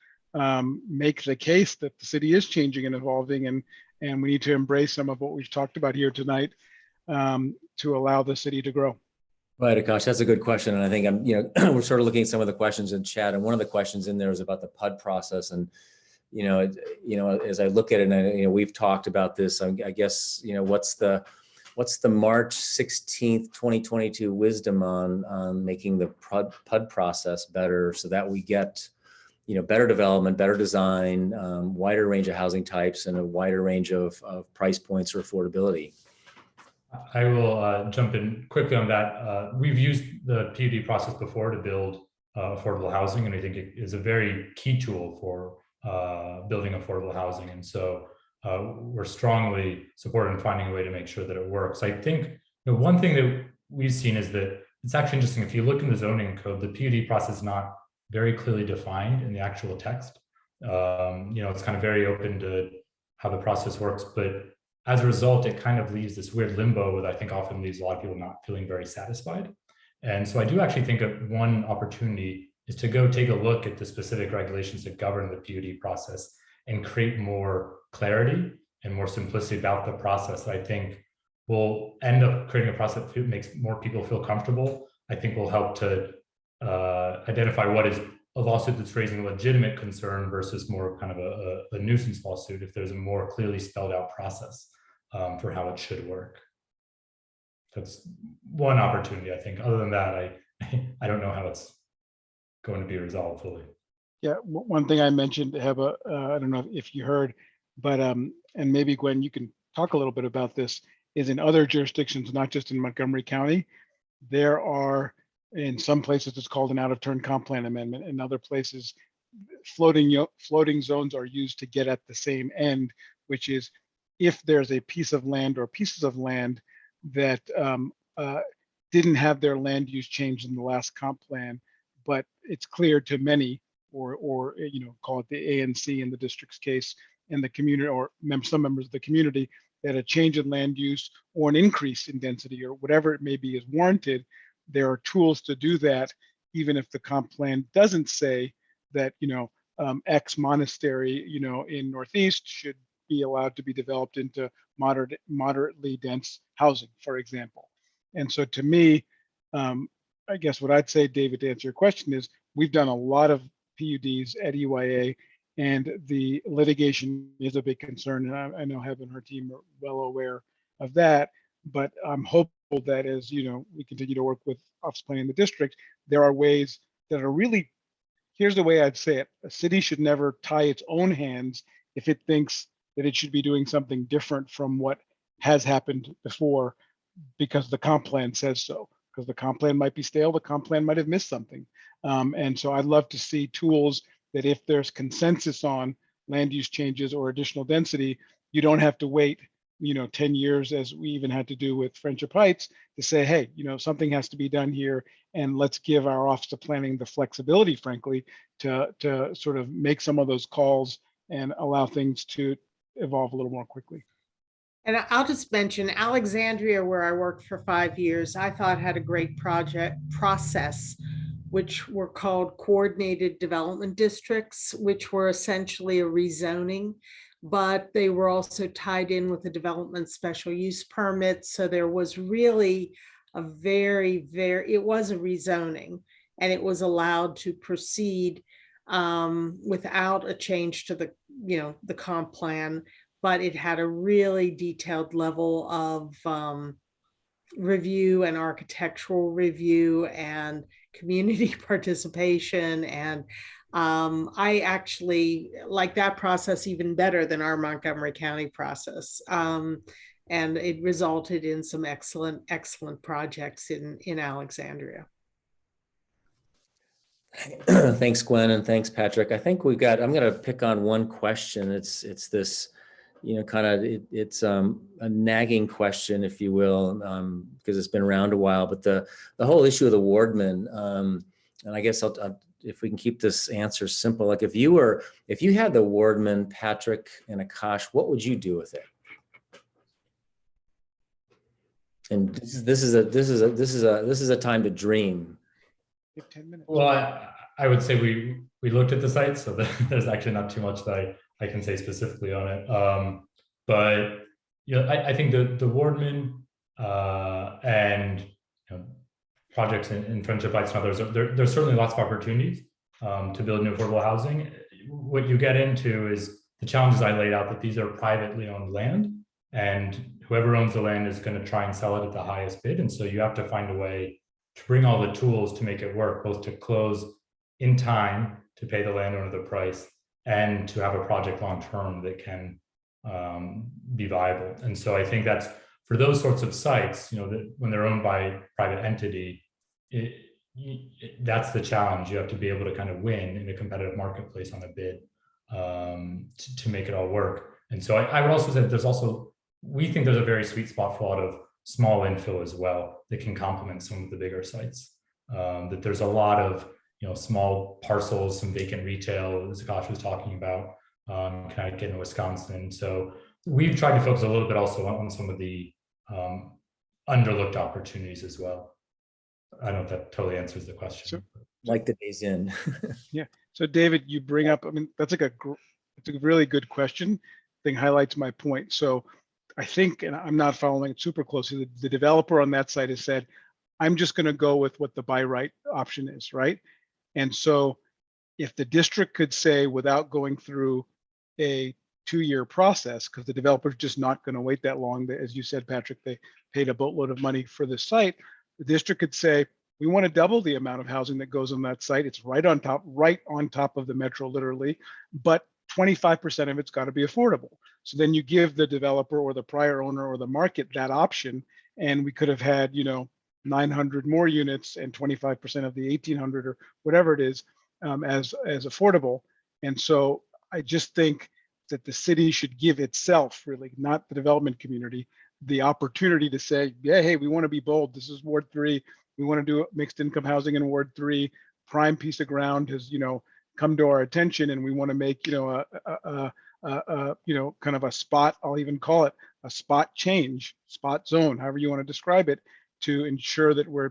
make the case that the city is changing and evolving, and we need to embrace some of what we've talked about here tonight to allow the city to grow. Right, Aakash, that's a good question. And I think we're sort of looking at some of the questions in chat, and one of the questions in there is about the PUD process. And, as I look at it, and we've talked about this, I guess, what's the March 16th, 2022 wisdom on making the PUD process better so that we get, better development, better design, wider range of housing types, and a wider range of price points or affordability? I will jump in quickly on that. We've used the PUD process before to build affordable housing, and I think it is a very key tool for building affordable housing. And so we're strongly supportive in finding a way to make sure that it works. I think one thing that we've seen is that it's actually interesting. If you look in the zoning code, the PUD process is not very clearly defined in the actual text. It's kind of very open to how the process works, but as a result, it kind of leaves this weird limbo that I think often leaves a lot of people not feeling very satisfied. And so I do actually think that one opportunity is to go take a look at the specific regulations that govern the PUD process and create more clarity and more simplicity about the process. I think will end up creating a process that makes more people feel comfortable. I think will help to identify what is a lawsuit that's raising a legitimate concern versus more kind of a nuisance lawsuit if there's a more clearly spelled out process for how it should work. That's one opportunity, I think. Other than that, I don't know how it's going to be resolved fully. Yeah, one thing I mentioned, Heba, I don't know if you heard, but and maybe Gwen, you can talk a little bit about this, is in other jurisdictions, not just in Montgomery County, there are, in some places it's called an out-of-turn comp plan amendment. In other places, floating zones are used to get at the same end, which is if there's a piece of land or pieces of land that didn't have their land use changed in the last comp plan, but it's clear to many, or call it the ANC in the district's case, and the community, or some members of the community, that a change in land use or an increase in density or whatever it may be is warranted. There are tools to do that, even if the comp plan doesn't say that X monastery in Northeast should be allowed to be developed into moderately dense housing, for example. And so to me, I guess what I'd say, David, to answer your question is we've done a lot of PUDs at EYA, and the litigation is a big concern. And I know Heba and her team are well aware of that, but I'm hopeful that as we continue to work with Office Planning in the district, there are ways that are really, here's the way I'd say it, a city should never tie its own hands if it thinks that it should be doing something different from what has happened before because the comp plan says so, because the comp plan might be stale, the comp plan might have missed something. And so I'd love to see tools that if there's consensus on land use changes or additional density, you don't have to wait 10 years, as we even had to do with Friendship Heights, to say, hey, something has to be done here, and let's give our Office of Planning the flexibility, frankly, to sort of make some of those calls and allow things to evolve a little more quickly. And I'll just mention Alexandria, where I worked for 5 years, I thought had a great process, which were called coordinated development districts, which were essentially a rezoning, but they were also tied in with a development special use permit. So there was really a it was a rezoning, and it was allowed to proceed without a change to the comp plan, but it had a really detailed level of review and architectural review and community participation. And I actually like that process even better than our Montgomery County process. And it resulted in some excellent projects in Alexandria. Thanks, Gwen, and thanks, Patrick. I think I'm going to pick on one question. It's this, it's a nagging question, if you will, because it's been around a while. But the whole issue of the wardman, and I guess if we can keep this answer simple, like if you had the wardman, Patrick and Aakash, what would you do with it? And this is a time to dream. You have 10 minutes. Well, I would say we looked at the site, so there's actually not too much that I can say specifically on it. But I think the Wardman and projects in Friendship Heights and others, there's certainly lots of opportunities to build new affordable housing. What you get into is the challenges I laid out, that these are privately owned land, and whoever owns the land is going to try and sell it at the highest bid. And so you have to find a way to bring all the tools to make it work, both to close in time to pay the landowner the price and to have a project long-term that can be viable. And so I think that's for those sorts of sites, that when they're owned by private entity, that's the challenge. You have to be able to kind of win in a competitive marketplace on a bid to make it all work. And so I would also say we think there's a very sweet spot for a lot of small infill as well that can complement some of the bigger sites. That there's a lot of small parcels, some vacant retail, as Aakash was talking about, Connecticut and Wisconsin. So we've tried to focus a little bit also on some of the underlooked opportunities as well. I don't know if that totally answers the question. Sure. Like the days in. Yeah. So David, you bring up, that's like it's a really good question. I think highlights my point. So I think, and I'm not following it super closely, the developer on that site has said, I'm just going to go with what the buy right option is, right? And so if the district could say, without going through a 2-year process, because the developer's just not going to wait that long, as you said, Patrick, they paid a boatload of money for this site. The district could say, we want to double the amount of housing that goes on that site. It's right on top of the metro, literally, but 25% of it's got to be affordable. So then you give the developer or the prior owner or the market that option, and we could have had 900 more units and 25% of the 1,800 or whatever it is as affordable. And so I just think that the city should give itself, really, not the development community, the opportunity to say, yeah, hey, we want to be bold. This is Ward 3. We want to do mixed income housing in Ward 3. Prime piece of ground has, come to our attention, and we want to make, kind of a spot, I'll even call it a spot change, spot zone, however you want to describe it, to ensure that we're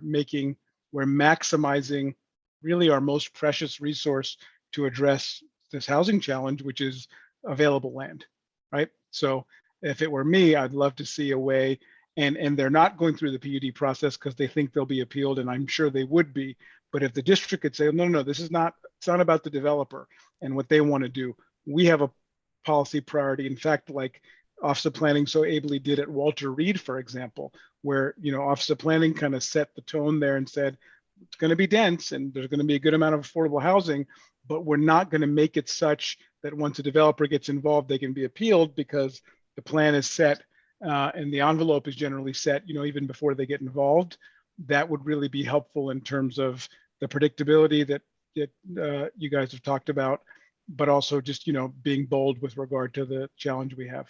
maximizing really our most precious resource to address this housing challenge, which is available land, right? So if it were me, I'd love to see a way, and they're not going through the PUD process because they think they'll be appealed, and I'm sure they would be. But if the district could say, no, this is not, it's not about the developer and what they want to do. We have a policy priority. In fact, like Office of Planning so ably did at Walter Reed, for example, where, Office of Planning kind of set the tone there and said, it's going to be dense and there's going to be a good amount of affordable housing, but we're not going to make it such that once a developer gets involved, they can be appealed, because the plan is set and the envelope is generally set, even before they get involved. That would really be helpful in terms of the predictability that you guys have talked about, but also just, being bold with regard to the challenge we have.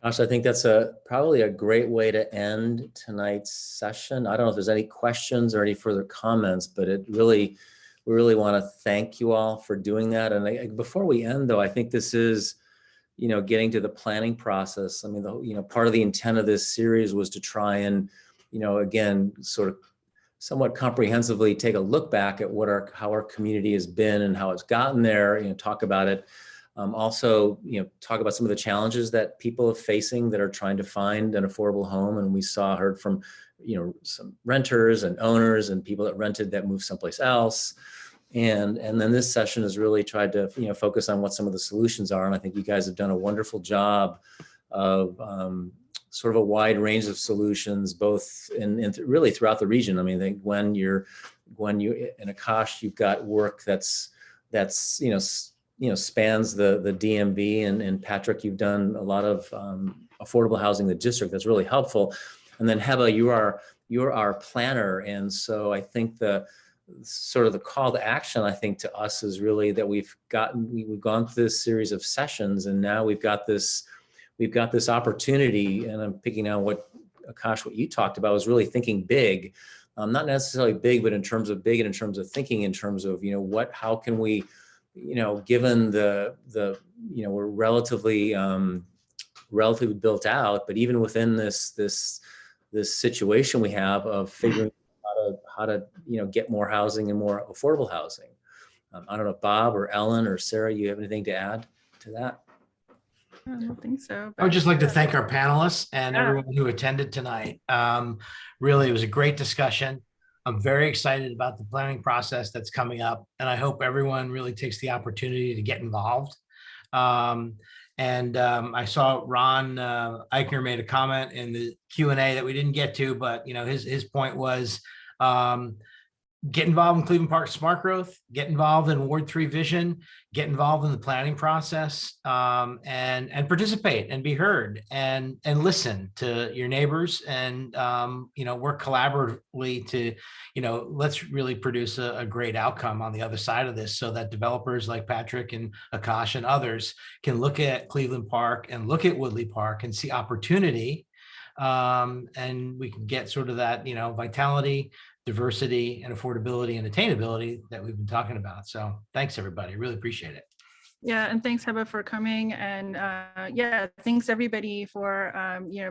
Gosh, I think that's probably a great way to end tonight's session. I don't know if there's any questions or any further comments, but we really want to thank you all for doing that. And before we end, though, I think this is, getting to the planning process. I mean, part of the intent of this series was to try and, again, sort of somewhat comprehensively take a look back at how our community has been and how it's gotten there, talk about it. Also, talk about some of the challenges that people are facing that are trying to find an affordable home. And we heard from, some renters and owners and people that rented that moved someplace else. And then this session has really tried to, focus on what some of the solutions are. And I think you guys have done a wonderful job of sort of a wide range of solutions, both in really throughout the region. I mean, I think Gwen, you and Aakash, you've got work that's spans the DMV, and Patrick, you've done a lot of affordable housing in the district that's really helpful. And then Heba, you're our planner, and so I think the call to action, I think, to us is really that we've gone through this series of sessions, and now we've got this opportunity. And I'm picking on what Aakash, what you talked about, was really thinking big, not necessarily big, but in terms of big and in terms of thinking, in terms of how can we, given the we're relatively relatively built out, but even within this situation we have of figuring how to get more housing and more affordable housing. I don't know if Bob or Ellen or Sarah, you have anything to add to that? I don't think so. I would just like to but- thank our panelists and Yeah. everyone who attended tonight. Really, it was a great discussion. I'm very excited about the planning process that's coming up, and I hope everyone really takes the opportunity to get involved. I saw Ron Eichner made a comment in the Q&A that we didn't get to, but his point was get involved in Cleveland Park Smart Growth, get involved in Ward 3 Vision, get involved in the planning process, and participate and be heard and listen to your neighbors and work collaboratively to let's really produce a great outcome on the other side of this, so that developers like Patrick and Aakash and others can look at Cleveland Park and look at Woodley Park and see opportunity, and we can get sort of that vitality, diversity, and affordability and attainability that we've been talking about. So thanks, everybody. Really appreciate it. Yeah, and thanks, Heba, for coming. And yeah, thanks everybody for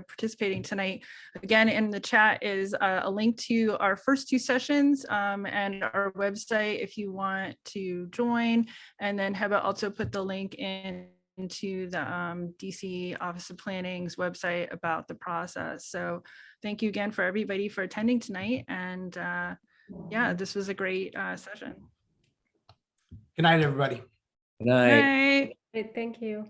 participating tonight. Again, in the chat is a link to our first two sessions and our website if you want to join. And then Heba also put the link into the DC Office of Planning's website about the process. So thank you again for everybody for attending tonight. And yeah, this was a great session. Good night, everybody. Good night. Bye. Great, thank you.